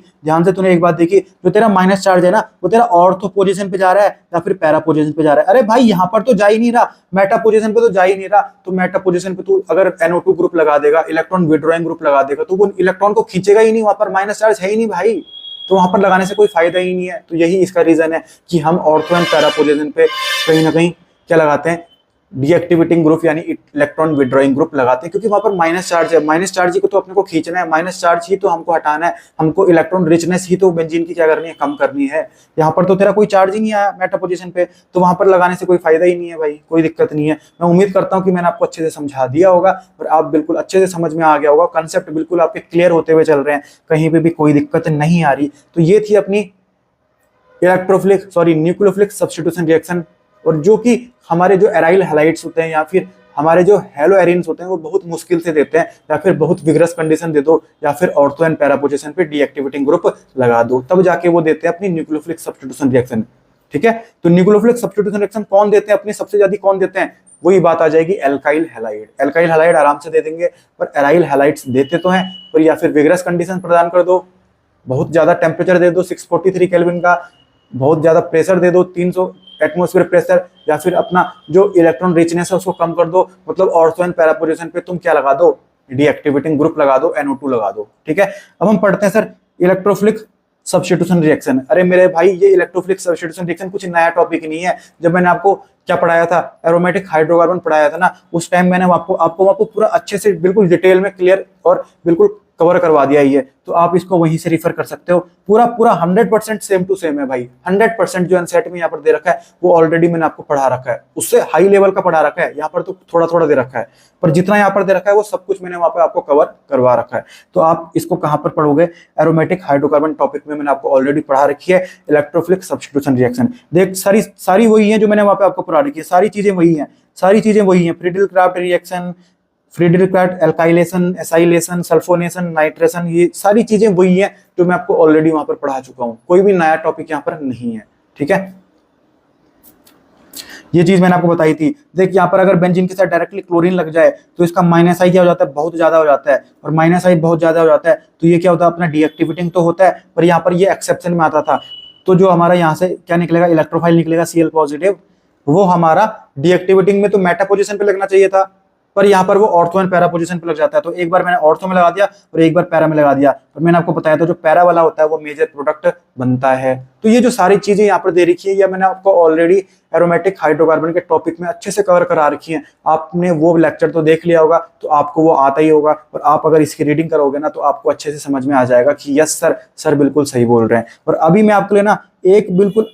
जो तेरा माइनस चार्ज है ना वो तेरा ऑर्थो पोजीशन पे जा रहा है या फिर पैरा पोजीशन पे जा रहा है। अरे भाई यहाँ पर तो जा ही नहीं रहा, मेटा पोजीशन पे तो जा ही नहीं रहा। तो मेटा पोजीशन पे तू अगर NO2 ग्रुप लगा देगा, इलेक्ट्रॉन विड्रॉइंग ग्रुप लगा देगा, तो वो इलेक्ट्रॉन को खींचेगा ही नहीं, वहां पर माइनस चार्ज है ही नहीं भाई, तो वहां पर लगाने से कोई फायदा ही नहीं है। तो यही इसका रीजन है कि हम ऑर्थो एंड पैरा पोजीशन पे कहीं ना कहीं क्या लगाते हैं, डीएक्टिवेटिंग ग्रुप यानी इलेक्ट्रॉन विड्रॉइंग ग्रुप लगाते हैं, क्योंकि वहां पर माइनस चार्ज है, माइनस चार्ज ही को तो अपने को खींचना है, माइनस चार्ज ही तो हमको हटाना है, हमको इलेक्ट्रॉन रिचनेस ही तो बेंजीन की क्या करनी है, कम करनी है। यहाँ पर तो तेरा कोई चार्ज ही नहीं आया मेटा पोजीशन पे, तो वहां पर लगाने से कोई फायदा ही नहीं है भाई, कोई दिक्कत नहीं है। मैं उम्मीद करता हूँ कि मैंने आपको अच्छे से समझा दिया होगा और आप बिल्कुल अच्छे से समझ में आ गया होगा, कंसेप्ट बिल्कुल आपके क्लियर होते हुए चल रहे हैं, कहीं पे भी कोई दिक्कत नहीं आ रही। तो ये थी अपनी न्यूक्लियोफिलिक सब्स्टिट्यूशन रिएक्शन, और जो कि हमारे जो एराइल हैलाइड्स होते हैं या फिर हमारे जो हेलो एरिन्स होते हैं वो बहुत मुश्किल से देते हैं, या फिर बहुत विग्रस कंडीशन दे दो, या फिर ऑर्थो एंड पैरा पोजीशन पे डीएक्टिवेटिंग ग्रुप लगा दो, तब जाके वो देते हैं अपनी न्यूक्लियोफिलिक सब्स्टिट्यूशन रिएक्शन, ठीक है। तो न्यूक्लियोफिलिक सब्स्टिट्यूशन रिएक्शन कौन देते हैं अपनी, सबसे ज्यादा कौन देते हैं, वही बात आ जाएगी, एल्काइल हैलाइड। एल्काइल हैलाइड आराम से दे देंगे, पर एराइल हैलाइड्स देते तो हैं पर, या फिर विग्रस कंडीशन प्रदान कर दो, बहुत ज्यादा टेम्परेचर दे दो 643 केल्विन का, बहुत ज्यादा प्रेशर दे दो 300 एटमॉस्फेयर प्रेशर, या फिर अपना जो इलेक्ट्रॉन रिचनेस है उसको कम कर दो, मतलब ऑर्थो एंड पैरा पोजीशन पे तुम क्या लगा दो, डीएक्टिवेटिंग ग्रुप लगा दो, NO2 लगा दो, ठीक है। अब हम पढ़ते हैं सर इलेक्ट्रोफिलिक सब्स्टिट्यूशन रिएक्शन। अरे मेरे भाई, ये इलेक्ट्रोफिलिक सब्स्टिट्यूशन रिएक्शन कुछ नया टॉपिक नहीं है। जब मैंने आपको क्या पढ़ाया था, एरोमेटिक हाइड्रोकार्बन पढ़ाया था ना, उस टाइम मैंने आपको पूरा अच्छे से बिल्कुल डिटेल में क्लियर और बिल्कुल कवर करवा दिया ही है, तो आप इसको वहीं से रिफर कर सकते हो। पूरा 100% सेम टू सेम है भाई, 100% जो एनसीईआरटी में यहाँ पर दे रखा है वो ऑलरेडी मैंने आपको पढ़ा रखा है, उससे हाई लेवल का पढ़ा रखा है। यहाँ पर तो थोड़ा थोड़ा दे रखा है, पर जितना यहाँ पर दे रखा है वो सब कुछ मैंने वहाँ पे आपको कवर करवा रखा है। तो आप इसको कहाँ पर पढ़ोगे, एरोमेटिक हाइड्रोकार्बन टॉपिक में मैंने आपको ऑलरेडी पढ़ा रखी है, इलेक्ट्रोफिलिक सब्स्टिट्यूशन रिएक्शन। देख सारी वही है जो मैंने वहाँ पे आपको पढ़ा रखी है, सारी चीजें वही है, Friedel-Crafts reaction, Friedel-Crafts alkylation, acylation, sulphonation, nitration, ये सारी चीजें वही हैं जो मैं आपको ऑलरेडी वहां पर पढ़ा चुका हूं, कोई भी नया टॉपिक यहाँ पर नहीं है, ठीक है। ये चीज मैंने आपको बताई थी। देख यहाँ पर अगर बेंजीन के साथ डायरेक्टली क्लोरीन लग जाए तो इसका माइनस आई क्या हो जाता है, बहुत ज्यादा हो जाता है, और माइनस आई बहुत ज्यादा हो जाता है तो ये क्या होता है, अपना डीएक्टिवेटिंग तो होता है, पर यहाँ पर ये एक्सेप्शन में आता था। तो जो हमारा यहाँ से क्या निकलेगा, इलेक्ट्रोफाइल निकलेगा Cl पॉजिटिव, वो हमारा डीएक्टिवेटिंग में तो मेटा पोजीशन पे लगना चाहिए था, पर यहाँ पर वो ऑर्थो एंड पैरा पोजीशन पे लग जाता है। तो एक बार मैंने ऑर्थो में लगा दिया और एक बार पैरा में लगा दिया, और मैंने आपको बताया था जो पैरा वाला होता है वो मेजर प्रोडक्ट बनता है। तो ये जो सारी चीजें यहाँ पर दे रखी है, ये मैंने आपको ऑलरेडी एरोमेटिक हाइड्रोकार्बन के टॉपिक में अच्छे से कवर करा रखी है। आपने वो लेक्चर तो देख लिया होगा, तो आपको वो आता ही होगा, और आप अगर इसकी रीडिंग करोगे ना तो आपको अच्छे से समझ में आ जाएगा कि यस सर बिल्कुल सही बोल रहे हैं। और अभी मैं आपके लिए ना एक बिल्कुल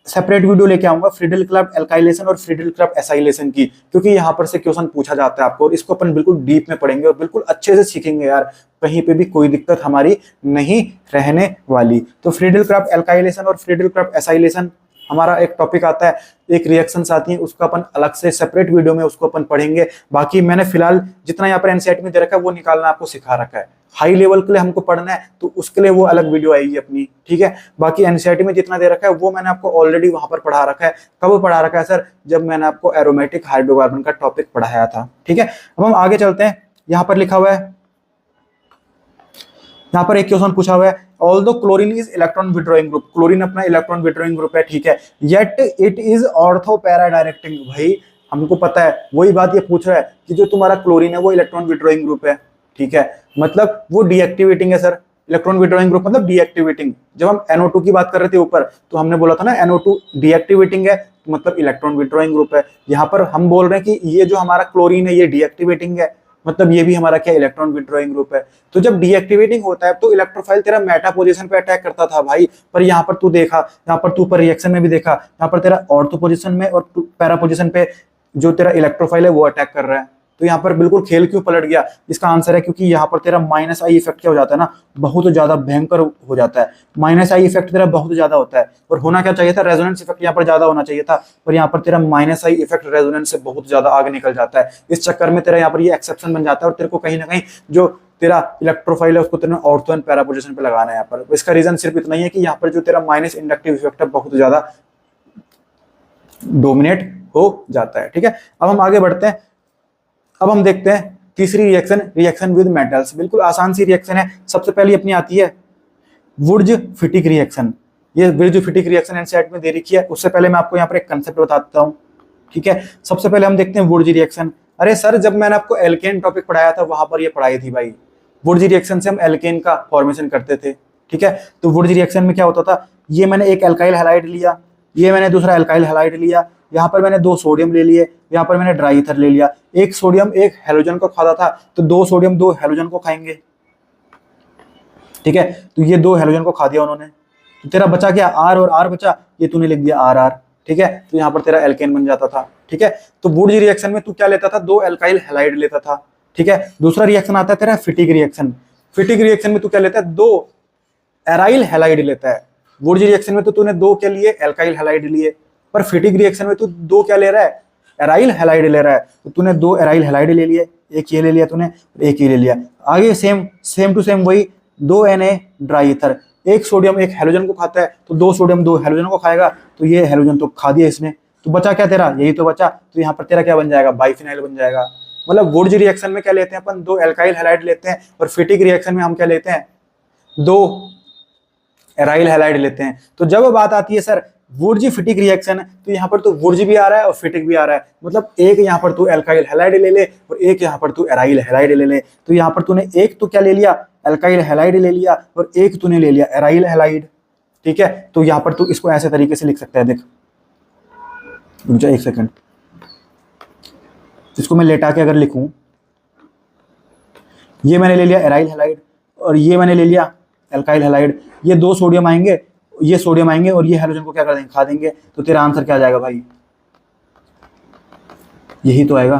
सेपरेट वीडियो लेके आऊंगा फ्रीडल क्लब एल्काइलेशन और फ्रीडल क्लब एसाइलेशन की, क्योंकि यहाँ पर से क्वेश्चन पूछा जाता है आपको और इसको अपन बिल्कुल डीप में पढ़ेंगे और बिल्कुल अच्छे से सीखेंगे यार, कहीं पे भी कोई दिक्कत हमारी नहीं रहने वाली। तो फ्रीडल क्लब एल्काइलेशन और फ्रीडल क्लब एसाइलेशन हमारा एक टॉपिक आता है, एक रिएक्शंस आती हैं, उसको अपन अलग से सेपरेट वीडियो में उसको अपन पढ़ेंगे। बाकी मैंने फिलहाल जितना यहाँ पर एनसीईआरटी में दे रखा है वो निकालना आपको सिखा रखा है। हाई लेवल के लिए हमको पढ़ना है तो उसके लिए वो अलग वीडियो आएगी अपनी, ठीक है। बाकी एनसीईआरटी में जितना दे रखा है वो मैंने आपको ऑलरेडी वहां पर पढ़ा रखा है। कब पढ़ा रखा है सर? जब मैंने आपको एरोमेटिक हाइड्रोकार्बन का टॉपिक पढ़ाया था, ठीक है। अब हम आगे चलते हैं। यहाँ पर लिखा हुआ है, यहाँ पर एक क्वेश्चन पूछा हुआ है, although chlorine is electron withdrawing group, chlorine अपना इलेक्ट्रॉन विड्रॉइंग ग्रुप है, ठीक है, yet it is ortho para directing. भाई हमको पता है, वही बात ये पूछ रहा है कि जो तुम्हारा क्लोरीन है वो इलेक्ट्रॉन विड्रॉइंग ग्रुप है, ठीक है, मतलब वो डीएक्टिवेटिंग है सर। इलेक्ट्रॉन विड्रॉइंग ग्रुप मतलब डीएक्टिवेटिंग। जब हम NO2 की बात कर रहे थे ऊपर, तो हमने बोला था ना NO2 डीएक्टिवेटिंग है, मतलब इलेक्ट्रॉन विड्रॉइंग ग्रुप है। यहाँ पर हम बोल रहे हैं कि ये जो हमारा क्लोरीन है ये डीएक्टिवेटिंग है, मतलब ये भी हमारा क्या इलेक्ट्रॉन विड्रॉइंग ग्रुप है। तो जब डीएक्टिवेटिंग होता है तो इलेक्ट्रोफाइल तेरा मेटा पोजीशन पे अटैक करता था भाई, पर यहाँ पर तू देखा, यहाँ पर तू पर रिएक्शन में भी देखा, यहाँ पर तेरा ऑर्थो पोजीशन में और पैरा पोजीशन पे जो तेरा इलेक्ट्रोफाइल है वो अटैक कर रहा है। तो यहाँ पर बिल्कुल खेल क्यों पलट गया? इसका आंसर है क्योंकि यहाँ पर तेरा माइनस आई इफेक्ट क्या हो जाता है ना, बहुत ज्यादा भयंकर हो जाता है। माइनस आई इफेक्ट तेरा बहुत ज्यादा होता है, और होना क्या चाहिए था, रेजोनेंस इफेक्ट यहाँ पर ज्यादा होना चाहिए था, पर यहाँ पर तेरा माइनस आई इफेक्ट रेजोनेंस से बहुत ज्यादा आगे निकल जाता है। इस चक्कर में तेरा यहाँ पर ये एक्सेप्शन बन जाता है और तेरे को कहीं ना कहीं जो तेरा इलेक्ट्रोफाइल है उसको तेरे ऑर्थो एंड पैरा पोजीशन पे लगाना है यहाँ पर। इसका रीजन सिर्फ इतना ही है कि यहाँ पर जो तेरा माइनस इंडक्टिव इफेक्ट है बहुत ज्यादा डोमिनेट हो जाता है, ठीक है। अब हम आगे बढ़ते हैं। अब हम देखते हैं तीसरी रिएक्शन, रिएक्शन विद मेटल्स। बिल्कुल आसान सी रिएक्शन है। सबसे पहले अपनी आती है वुर्ज फिटिक रिएक्शन। ये वुर्ज फिटिक रिएक्शन एनसीईआरटी में दे रखी है। उससे पहले मैं आपको यहाँ पर एक कंसेप्ट बताता हूँ, ठीक है। सबसे पहले हम देखते हैं वुर्ज रिएक्शन। अरे सर, जब मैंने आपको एल्केन टॉपिक पढ़ाया था वहां पर ये पढ़ाई थी भाई। वुर्ज रिएक्शन से हम एल्केन का फॉर्मेशन करते थे, ठीक है। तो वुर्ज रिएक्शन में क्या होता था, ये मैंने एक एल्काइल हैलाइड लिया, ये मैंने दूसरा एल्काइल हैलाइड लिया, यहाँ पर मैंने 2 सोडियम ले लिए, यहाँ पर मैंने ड्राई ईथर ले लिया। एक सोडियम एक हेलोजन को खाता था, तो 2 सोडियम 2 हेलोजन को खाएंगे, ठीक है। तो ये 2 हेलोजन को खा दिया उन्होंने, तो तेरा बचा क्या, R और R बचा, ये तूने लिख दिया RR, ठीक है। तो यहाँ पर तेरा एल्केन बन जाता था, ठीक है। तो वुर्ज रिएक्शन में तू क्या लेता था, 2 एल्काइल हैलाइड लेता था, ठीक है। दूसरा रिएक्शन आता है तेरा फिटिक रिएक्शन। फिटिक रिएक्शन में तू क्या लेता है, 2 एराइल हैलाइड लेता है। वुर्ज रिएक्शन में तो तूने 2 के लिए एल्काइल हैलाइड लिए, पर फिटिक रिएक्शन में तू 2 क्या ले रहा है, एराइल हैलाइड ले रहा है। तो तूने 2 एराइल हैलाइड ले लिए, एक ये ले लिया तूने, एक ये ले लिया। आगे सेम टू सेम वही 2 Na ड्राई ईथर। एक सोडियम एक हेलोजन को खाता है, तो 2 सोडियम 2 हेलोजन को खाएगा, तो ये हेलोजन तो खा दिया इसने, तो बचा क्या तेरा, यही तो बचा। तो यहाँ पर तेरा क्या बन जाएगा, बाइफिनाइल बन जाएगा। मतलब वुर्ज रिएक्शन में क्या लेते हैं अपन, 2 एल्काइल हैलाइड लेते हैं, और फिटिक रिएक्शन में हम क्या लेते हैं, 2 एराइल हैलाइड लेते हैं। तो जब बात आती है सर वुर्ज फिटिक रिएक्शन, तो यहाँ पर तो वुर्ज भी आ रहा है और फिटिक भी आ रहा है, मतलब एक यहाँ पर तू एल्काइल हैलाइड ले ले और एक यहाँ पर तू एराइल हैलाइड ले ले। तो यहाँ पर तूने एक तो क्या ले लिया, एल्काइल हैलाइड ले लिया, और एक तूने ले लिया एराइल हैलाइड, ठीक है। तो यहाँ पर तू इसको ऐसे तरीके से लिख सकता है, देख रुक जा एक सेकंड, इसको मैं लेटा के अगर लिखूं, ये मैंने ले लिया एराइल हैलाइड और ये मैंने ले लिया एल्काइल हैलाइड। ये 2 सोडियम आएंगे, ये सोडियम आएंगे और ये हेलोजन को क्या कर देंगे, खा देंगे। तो तेरा आंसर क्या आ जाएगा भाई, यही तो आएगा।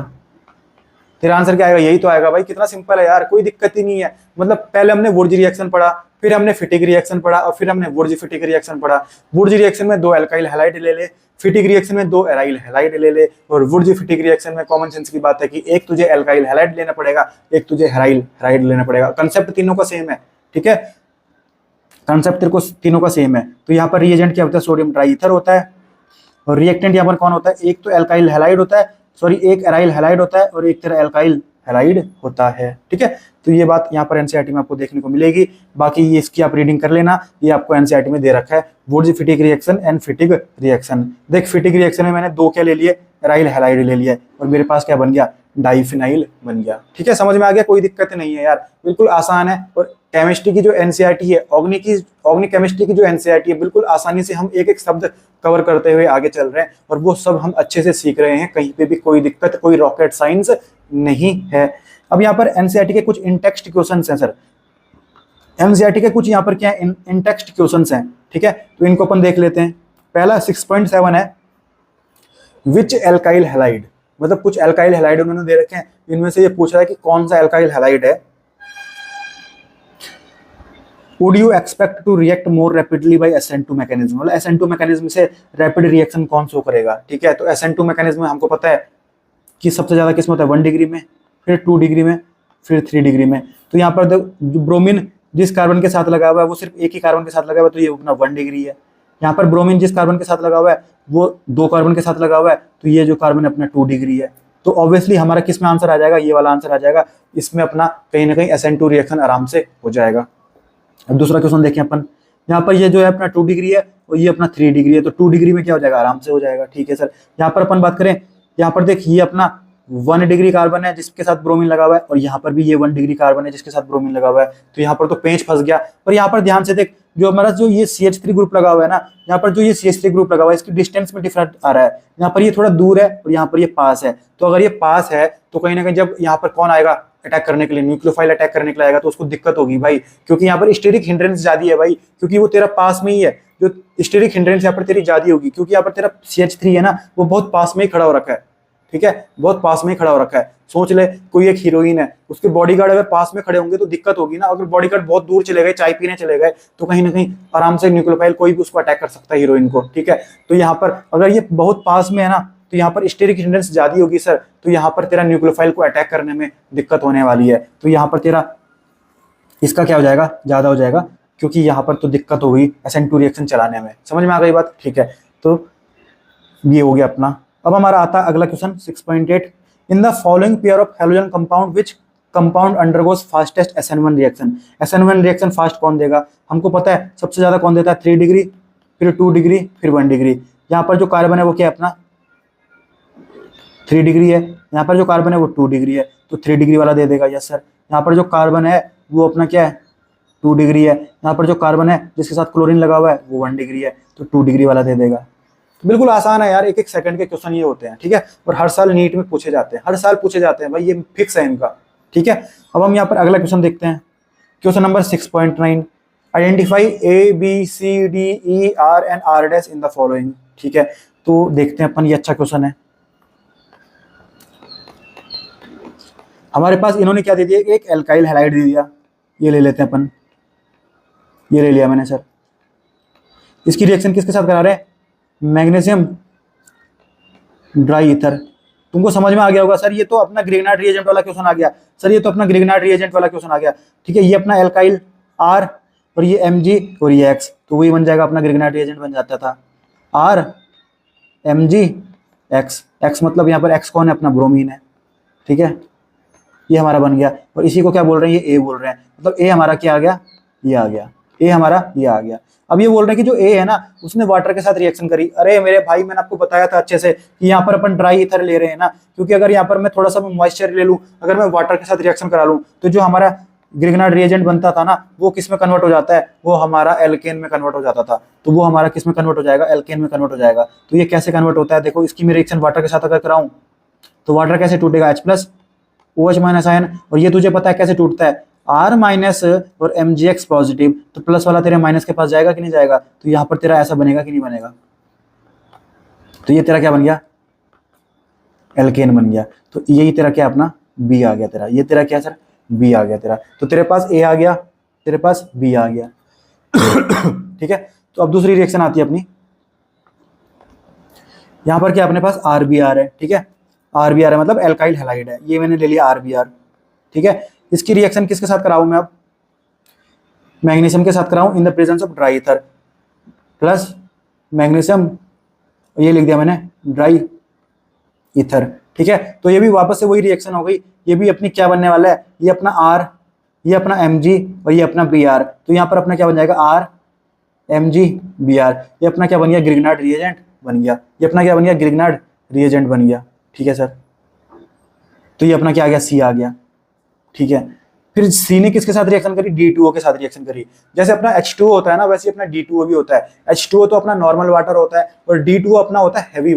तेरा आंसर क्या आएगा, यही तो आएगा भाई। कितना सिंपल है यार, कोई दिक्कत ही नहीं है। मतलब पहले हमने वुर्ज रिएक्शन पढ़ा, फिर हमने फिटिक रिएक्शन पढ़ा, और फिर हमने वुर्ज फिटिक रिएक्शन पढ़ा। वुर्ज रिएक्शन में 2 एल्काइल हैलाइड ले ले, फिटिक रिएक्शन में 2 एराइल हैलाइड ले ले, और वुर्ज फिटिक रिएक्शन में कॉमन सेंस की बात है कि एक तुझे एल्काइल हैलाइड लेना पड़ेगा, एक तुझे एराइल हैलाइड लेना पड़ेगा। कंसेप्ट तीनों का सेम है, ठीक है, कंसेप्ट तेरे को तीनों का सेम है। तो यहाँ पर रिएजेंट क्या होता है, सोडियम ट्राई ईथर होता है, और रिएक्टेंट यहाँ पर कौन होता है, एक तो एल्काइल हैलाइड होता है, सॉरी एक एराइल हैलाइड होता है और एक तेरा एल्काइल हैलाइड होता है, ठीक है। तो ये बात यहाँ पर एनसीईआरटी में आपको देखने को मिलेगी। बाकी ये इसकी आप रीडिंग कर लेना, ये आपको एनसीईआरटी में दे रखा है, Wurtz Fittig reaction and Fittig reaction. देख फिटिक रिएक्शन में मैंने 2 क्या ले लिए, एराइल हैलाइड ले लिया, और मेरे पास क्या बन गया, डाइफिनाइल बन गया, ठीक है। समझ में आ गया, कोई दिक्कत नहीं है यार, बिल्कुल आसान है। और केमिस्ट्री की जो एनसीईआरटी है, ऑर्गेनिक केमिस्ट्री की जो एनसीईआरटी है, बिल्कुल आसानी से हम एक एक शब्द कवर करते हुए आगे चल रहे हैं, और वो सब हम अच्छे से सीख रहे हैं। कहीं पे भी कोई दिक्कत, कोई रॉकेट साइंस नहीं है। अब यहाँ पर एनसीईआरटी के कुछ इन टेक्स्ट क्वेश्चंस हैं सर, एनसीईआरटी के कुछ यहाँ पर क्या इन टेक्स्ट क्वेश्चंस हैं, ठीक है। तो इनको अपन देख लेते हैं। पहला 6.7 है विच एल्काइल हैलाइड, मतलब कुछ एल्काइल हैलाइड उन्होंने दे रखे हैं, इनमें से ये पूछ रहा है कि कौन सा एल्काइल हैलाइड है। Would you expect to react more rapidly by SN2 mechanism, मतलब SN2 मैकेनिज्म से रैपिड रिएक्शन कौन शो करेगा, ठीक है। तो SN2 मैकेनिज्म में हमको पता है कि सबसे ज्यादा किस में होता है, 1 डिग्री में, फिर 2 डिग्री में, फिर 3 डिग्री में। तो यहाँ पर ब्रोमीन जिस कार्बन के साथ लगा हुआ है वो सिर्फ एक ही कार्बन के साथ लगा हुआ है, तो ये अपना 1 डिग्री है। यहाँ पर ब्रोमीन जिस कार्बन के साथ लगा हुआ है वो 2 कार्बन के साथ लगा हुआ है, तो ये जो कार्बन अपना 2 डिग्री है। तो ऑब्वियसली हमारा किस में आंसर आ जाएगा, ये वाला आंसर आ जाएगा। इसमें अपना कहीं ना कहीं SN2 रिएक्शन आराम से हो जाएगा। अब दूसरा क्वेश्चन देखें अपन, यहाँ पर ये जो है अपना 2 डिग्री है और ये अपना 3 डिग्री है, तो 2 डिग्री में क्या हो जाएगा, आराम से हो जाएगा, ठीक है सर। यहाँ पर अपन बात करें, यहाँ पर देख ये अपना 1 डिग्री कार्बन है जिसके साथ ब्रोमीन लगा हुआ है, और यहाँ पर भी ये 1 डिग्री कार्बन है जिसके साथ ब्रोमीन लगा हुआ है, तो यहाँ पर तो पेंच फंस गया। पर यहाँ पर ध्यान से देख, जो हमारा जो ये CH3 ग्रुप लगा हुआ है ना, यहाँ पर जो ये CH3 ग्रुप लगा हुआ है इसकी डिस्टेंस में डिफरेंट आ रहा है, यहाँ पर ये थोड़ा दूर है और यहाँ पर ये पास है। तो अगर ये पास है तो कहीं ना कहीं जब यहाँ पर कौन आएगा अटैक करने के लिए, न्यूक्लियोफाइल अटैक करने के लिए आएगा, तो उसको दिक्कत होगी भाई, क्योंकि यहाँ पर स्टेरिक हिंड्रेंस ज्यादा है भाई, क्योंकि वो तेरा पास में ही है। जो स्टेरिक हिंड्रेंस यहाँ पर तेरी ज्यादा होगी, क्योंकि यहाँ पर तेरा CH3 है ना वो बहुत पास में ही खड़ा हो रखा है, ठीक है, बहुत पास में ही खड़ा हो रखा है। सोच ले कोई एक हीरोइन है, उसके बॉडीगार्ड अगर पास में खड़े होंगे तो दिक्कत होगी ना। अगर बॉडीगार्ड बहुत दूर चले गए, चाय पीने चले गए, तो कहीं ना कहीं आराम से न्यूक्लियोफाइल कोई भी उसको अटैक कर सकता है, हीरोइन को, ठीक है। तो यहाँ पर अगर ये बहुत पास में है ना, तो यहाँ पर स्टेरिक हिंड्रेंस ज्यादा होगी सर, तो यहाँ पर तेरा न्यूक्लियोफाइल को अटैक करने में दिक्कत होने वाली है। तो यहाँ पर तेरा इसका क्या हो जाएगा, ज्यादा हो जाएगा, क्योंकि यहाँ पर तो दिक्कत हो गई SN2 रिएक्शन चलाने में। समझ में आ गई बात, ठीक है। तो ये हो गया अपना। अब हमारा आता है अगला question 6.8, in the following pair of halogen compound which compound undergoes fastest SN1 reaction. SN1 reaction fast कौन देगा, हमको पता है सबसे ज्यादा कौन देता है, 3 डिग्री, फिर 2 डिग्री, फिर 1 डिग्री। यहाँ पर जो कार्बन है वो क्या है अपना 3 डिग्री है, यहाँ पर जो कार्बन है वो 2 डिग्री है, तो 3 डिग्री वाला दे देगा, यस सर। यहाँ पर जो कार्बन है वो अपना क्या है 2 डिग्री है, यहाँ पर जो कार्बन है जिसके साथ क्लोरीन लगा हुआ है वो 1 डिग्री है, तो 2 डिग्री वाला दे देगा। बिल्कुल आसान है यार, एक एक सेकंड के क्वेश्चन ये होते हैं, ठीक है, और हर साल नीट में पूछे जाते हैं, हर साल पूछे जाते हैं भाई, ये फिक्स है इनका, ठीक है। अब हम यहाँ पर अगला क्वेश्चन देखते हैं, question number 6.9, identify ABCDER and R' in the following, ठीक है। तो देखते हैं अपन, ये अच्छा क्वेश्चन है। हमारे पास इन्होंने क्या दे दिया, एक एल्काइल हैलाइड दे दिया, ये ले लेते हैं अपन, ये ले लिया मैंने सर। इसकी रिएक्शन किसके साथ करा रहे हैं, मैग्नीशियम ड्राई ईथर। तुमको समझ में आ गया होगा सर, ये तो अपना ग्रिग्नार्ड रिएजेंट वाला क्वेश्चन आ गया सर, ये तो अपना ग्रिग्नार्ड रिएजेंट वाला क्वेश्चन आ गया, ठीक है। ये अपना एल्काइल R और ये Mg और ये X, तो वही बन जाएगा अपना ग्रिग्नार्ड रिएजेंट बन जाता था, R Mg X, X मतलब यहाँ पर X कौन है, अपना ब्रोमीन है, ठीक है, ये हमारा बन गया। और इसी को क्या बोल रहे हैं, ये A बोल रहे हैं, मतलब A हमारा क्या आ गया, ये आ गया, A हमारा ये आ गया। अब ये बोल रहे हैं कि जो A है ना उसने वाटर के साथ रिएक्शन करी। अरे मेरे भाई, मैंने आपको बताया था अच्छे से कि यहाँ पर अपन ड्राई ईथर ले रहे हैं ना, क्योंकि अगर यहाँ पर मैं थोड़ा सा मॉइस्चर ले लूँ, अगर मैं वाटर के साथ रिएक्शन करा लूँ, तो जो हमारा ग्रिग्नार्ड रिएजेंट बनता था ना वो किस में कन्वर्ट हो जाता है, वो हमारा एल्केन में कन्वर्ट हो जाता था। तो वो हमारा किस में कन्वर्ट हो जाएगा, एल्केन में कन्वर्ट हो जाएगा। तो ये कैसे कन्वर्ट होता है, देखो इसकी मैं रिएक्शन वाटर के साथ अगर कराऊं तो वाटर कैसे टूटेगा, H+ OH- आयन, और ये तुझे पता है कैसे टूटता है, R- और MgX पॉजिटिव, तो प्लस वाला तेरे माइनस के पास जाएगा कि नहीं जाएगा, तो यहाँ पर तेरा ऐसा बनेगा कि नहीं बनेगा, तो ये तेरा क्या बन गया, एल्केन बन गया। तो यही तेरा क्या अपना B आ गया तेरा, ये तेरा क्या सर, B आ गया तेरा। तो तेरे पास A आ गया, तेरे पास B आ गया ठीक है। तो अब दूसरी रिएक्शन आती है अपनी, यहाँ पर क्या अपने पास RBr है, ठीक है, RBr है मतलब एल्काइल हैलाइड है, ये मैंने ले लिया RBr, ठीक है। इसकी रिएक्शन किसके साथ कराऊं मैं, अब मैग्नीशियम के साथ कराऊं in the presence of dry ether plus magnesium, ये लिख दिया मैंने ड्राई ईथर, ठीक है। तो ये भी वापस से वही रिएक्शन हो गई, ये भी अपनी क्या बनने वाला है, ये अपना R, ये अपना Mg और ये अपना Br। तो यहाँ पर अपना क्या बन जाएगा, R Mg Br, ये अपना क्या बन गया, ग्रिग्नार्ड रिएजेंट बन गया, ये अपना क्या बन गया, ग्रिग्नार्ड रिएजेंट बन गया, ठीक है सर। तो ये अपना क्या आ गया, C आ गया, ठीक है। फिर C ने किसके साथ रिएक्शन करी, D2O के साथ रिएक्शन करी। जैसे अपना H2O होता है ना, वैसे अपना D2O भी होता है। H2O तो अपना नॉर्मल वाटर होता है और D2O अपना होता है हैवी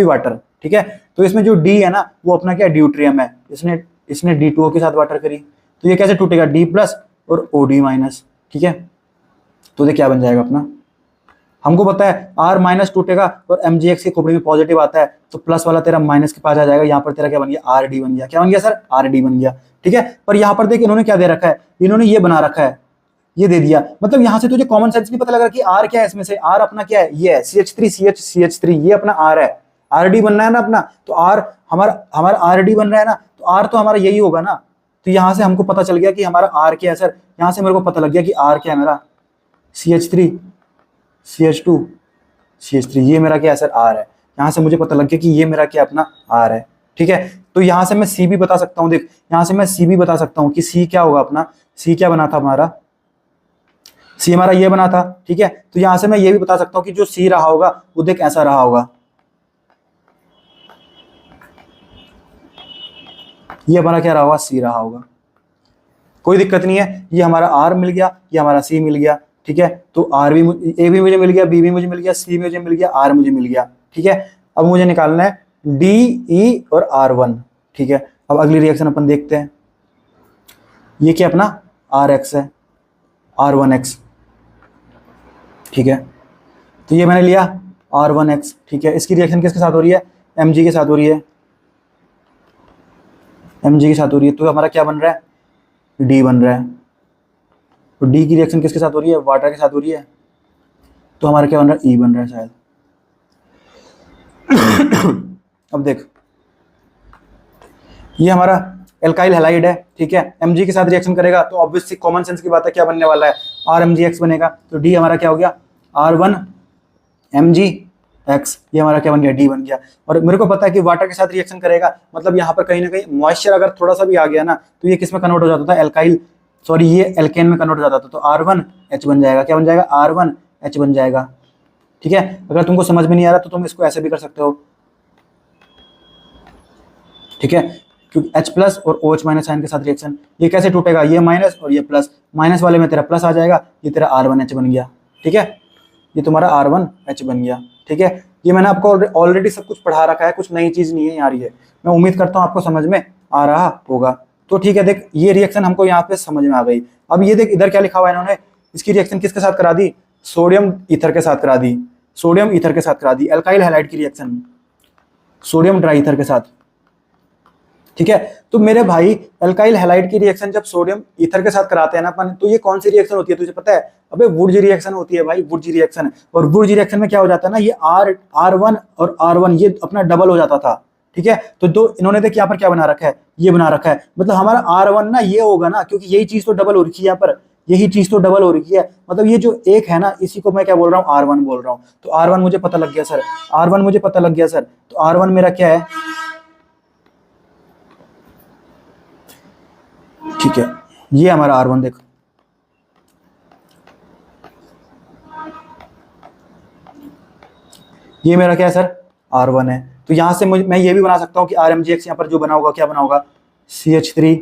वाटर, ठीक है। तो इसमें जो D है ना वो अपना क्या ड्यूट्रियम है, इसने D2O के साथ वाटर करी, तो ये कैसे टूटेगा, D+ और OD-, ठीक है। तो ये क्या बन जाएगा अपना हमको पता है R माइनस टूटेगा और mgx की खोपड़ी में पॉजिटिव आता है, तो प्लस वाला तेरा माइनस के पास आ जाएगा, यहाँ पर तेरा क्या बन गया, RD बन गया। क्या बन गया सर, RD बन गया। ठीक है, पर यहाँ पर देख इन्होंने क्या दे रखा है, इन्होंने ये बना रखा है, ये दे दिया, मतलब यहाँ से तुझे कॉमन सेंस नहीं पता लग रहा कि R क्या है इसमें से। R अपना क्या है, ये है CH3 CH CH3, ये अपना R है, RD बनना है ना अपना, तो R हमारा RD बन रहा है ना, तो R तो हमारा यही होगा ना। तो यहाँ से हमको पता चल गया कि हमारा R क्या है सर, यहाँ से मेरे को पता लग गया कि R क्या है मेरा, CH3 CH2 CH3, ये मेरा क्या है सर, R है। यहाँ से मुझे पता लग गया कि ये मेरा क्या अपना R है। ठीक है, तो यहाँ से मैं C भी बता सकता हूँ, देख यहाँ से मैं C भी बता सकता हूँ कि C क्या होगा अपना, C क्या बना था हमारा, C हमारा ये बना था। ठीक है, तो यहाँ से मैं ये भी बता सकता हूँ कि जो C रहा होगा वो देख ऐसा रहा होगा, ये हमारा क्या रहा होगा, C रहा होगा। कोई दिक्कत नहीं है, ये हमारा R मिल गया, ये हमारा C मिल गया। ठीक है, तो A भी मुझे मिल गया, B भी मुझे मिल गया, C मुझे मिल गया, R मुझे मिल गया। ठीक है, अब मुझे निकालना है D, E और R1। ठीक है, अब अगली रिएक्शन अपन देखते हैं। ये क्या अपना RX है, R1X। ठीक है, तो ये मैंने लिया R1X। ठीक है, इसकी रिएक्शन किसके साथ हो रही है, Mg के साथ हो रही है, Mg के साथ हो रही है, तो हमारा क्या बन रहा है, D बन रहा है। तो D की रिएक्शन किसके साथ हो रही है, वाटर के साथ हो रही है, तो हमारा क्या बन रहा है, E बन रहा है शायद। अब देख ये हमारा एल्काइल हैलाइड है। ठीक है, Mg के साथ रिएक्शन करेगा तो ऑब्वियसली कॉमन सेंस की बात है, क्या बनने वाला है, RMgX बनेगा। तो D हमारा क्या हो गया, R1mgx, ये हमारा क्या बन गया, D बन गया। और मेरे को पता है कि वाटर के साथ रिएक्शन करेगा, मतलब यहाँ पर कहीं ना कहीं मॉइस्चर अगर थोड़ा सा भी आ गया ना, तो ये किस में कन्वर्ट हो जाता था, एल्काइल सॉरी ये एल्केन में कन्वर्ट हो जाता था, तो R1H बन जाएगा। क्या बन जाएगा, R1H बन जाएगा। ठीक है, अगर तुमको समझ में नहीं आ रहा तो तुम इसको ऐसे भी कर सकते हो। ठीक है, क्योंकि H प्लस और OH माइनस आयन के साथ रिएक्शन, ये कैसे टूटेगा, ये माइनस और ये प्लस, माइनस वाले में तेरा प्लस आ जाएगा, ये तेरा R1H बन गया। ठीक है, ये तुम्हारा R1H बन गया। ठीक है, ये मैंने आपको ऑलरेडी सब कुछ पढ़ा रखा है, कुछ नई चीज नहीं है आ रही है। मैं उम्मीद करता हूँ आपको समझ में आ रहा होगा। तो ठीक है, देख ये रिएक्शन हमको यहाँ पे समझ में आ गई। अब ये देख इधर क्या लिखा हुआ है इन्होंने, इसकी रिएक्शन किसके साथ करा दी, सोडियम ईथर के साथ करा दी, सोडियम ईथर के साथ करा दी, एल्काइल हैलाइड की रिएक्शन सोडियम ट्राई ईथर के साथ। ठीक है, तो मेरे भाई एल्काइल हैलाइड की रिएक्शन जब सोडियम ईथर के साथ कराते हैं ना अपन, तो ये कौन सी रिएक्शन होती है तुझे पता है, अबे वुर्ज रिएक्शन होती है भाई, वुर्ज रिएक्शन। और वुर्ज रिएक्शन में क्या हो जाता है ना, ये R1 और R1 ये अपना डबल हो जाता था। ठीक है, तो दो इन्होंने देख यहाँ पर क्या बना रखा है, ये बना रखा है, मतलब हमारा R1 ना ये होगा ना, क्योंकि यही चीज तो डबल हो रखी है यहाँ पर, यही चीज तो डबल हो रखी है, मतलब ये जो एक है ना इसी को मैं क्या बोल रहा हूँ, R1 बोल रहा हूँ। तो R1 मुझे पता लग गया सर, R1 मुझे पता लग गया सर, तो R1 मेरा क्या है, ठीक है, ये हमारा R1 देखो, ये मेरा क्या है सर, R1 है। तो यहां से मैं ये भी बना सकता हूं कि RMgX यहाँ पर जो बना होगा क्या बना होगा, CH3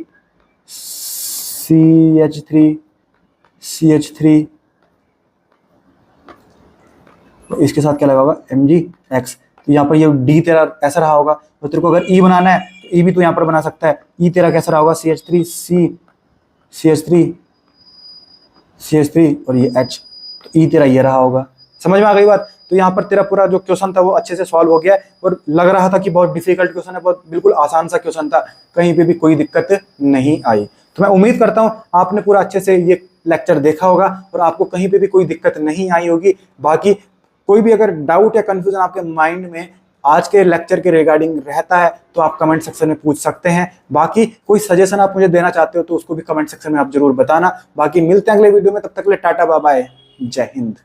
तो इसके साथ क्या लगा होगा, MgX। तो यहाँ पर ये D तेरा ऐसा रहा होगा, तो तेरे को अगर E बनाना है तो E भी तो यहाँ पर बना सकता है। E तेरा कैसा रहा होगा, CH3 और ये H, तो E तेरा ये रहा होगा। समझ में आ गई बात। तो यहाँ पर तेरा पूरा जो क्वेश्चन था वो अच्छे से सॉल्व हो गया है, और लग रहा था कि बहुत डिफिकल्ट क्वेश्चन है, बहुत बिल्कुल आसान सा क्वेश्चन था, कहीं पे भी कोई दिक्कत नहीं आई। तो मैं उम्मीद करता हूँ आपने पूरा अच्छे से ये लेक्चर देखा होगा और आपको कहीं पे भी कोई दिक्कत नहीं आई होगी। बाकी कोई भी अगर डाउट या कंफ्यूजन आपके माइंड में आज के लेक्चर के रिगार्डिंग रहता है तो आप कमेंट सेक्शन में पूछ सकते हैं। बाकी कोई सजेशन आप मुझे देना चाहते हो तो उसको भी कमेंट सेक्शन में आप जरूर बताना। बाकी मिलते हैं अगले वीडियो में, तब तक के लिए टाटा बाय बाय, जय हिंद।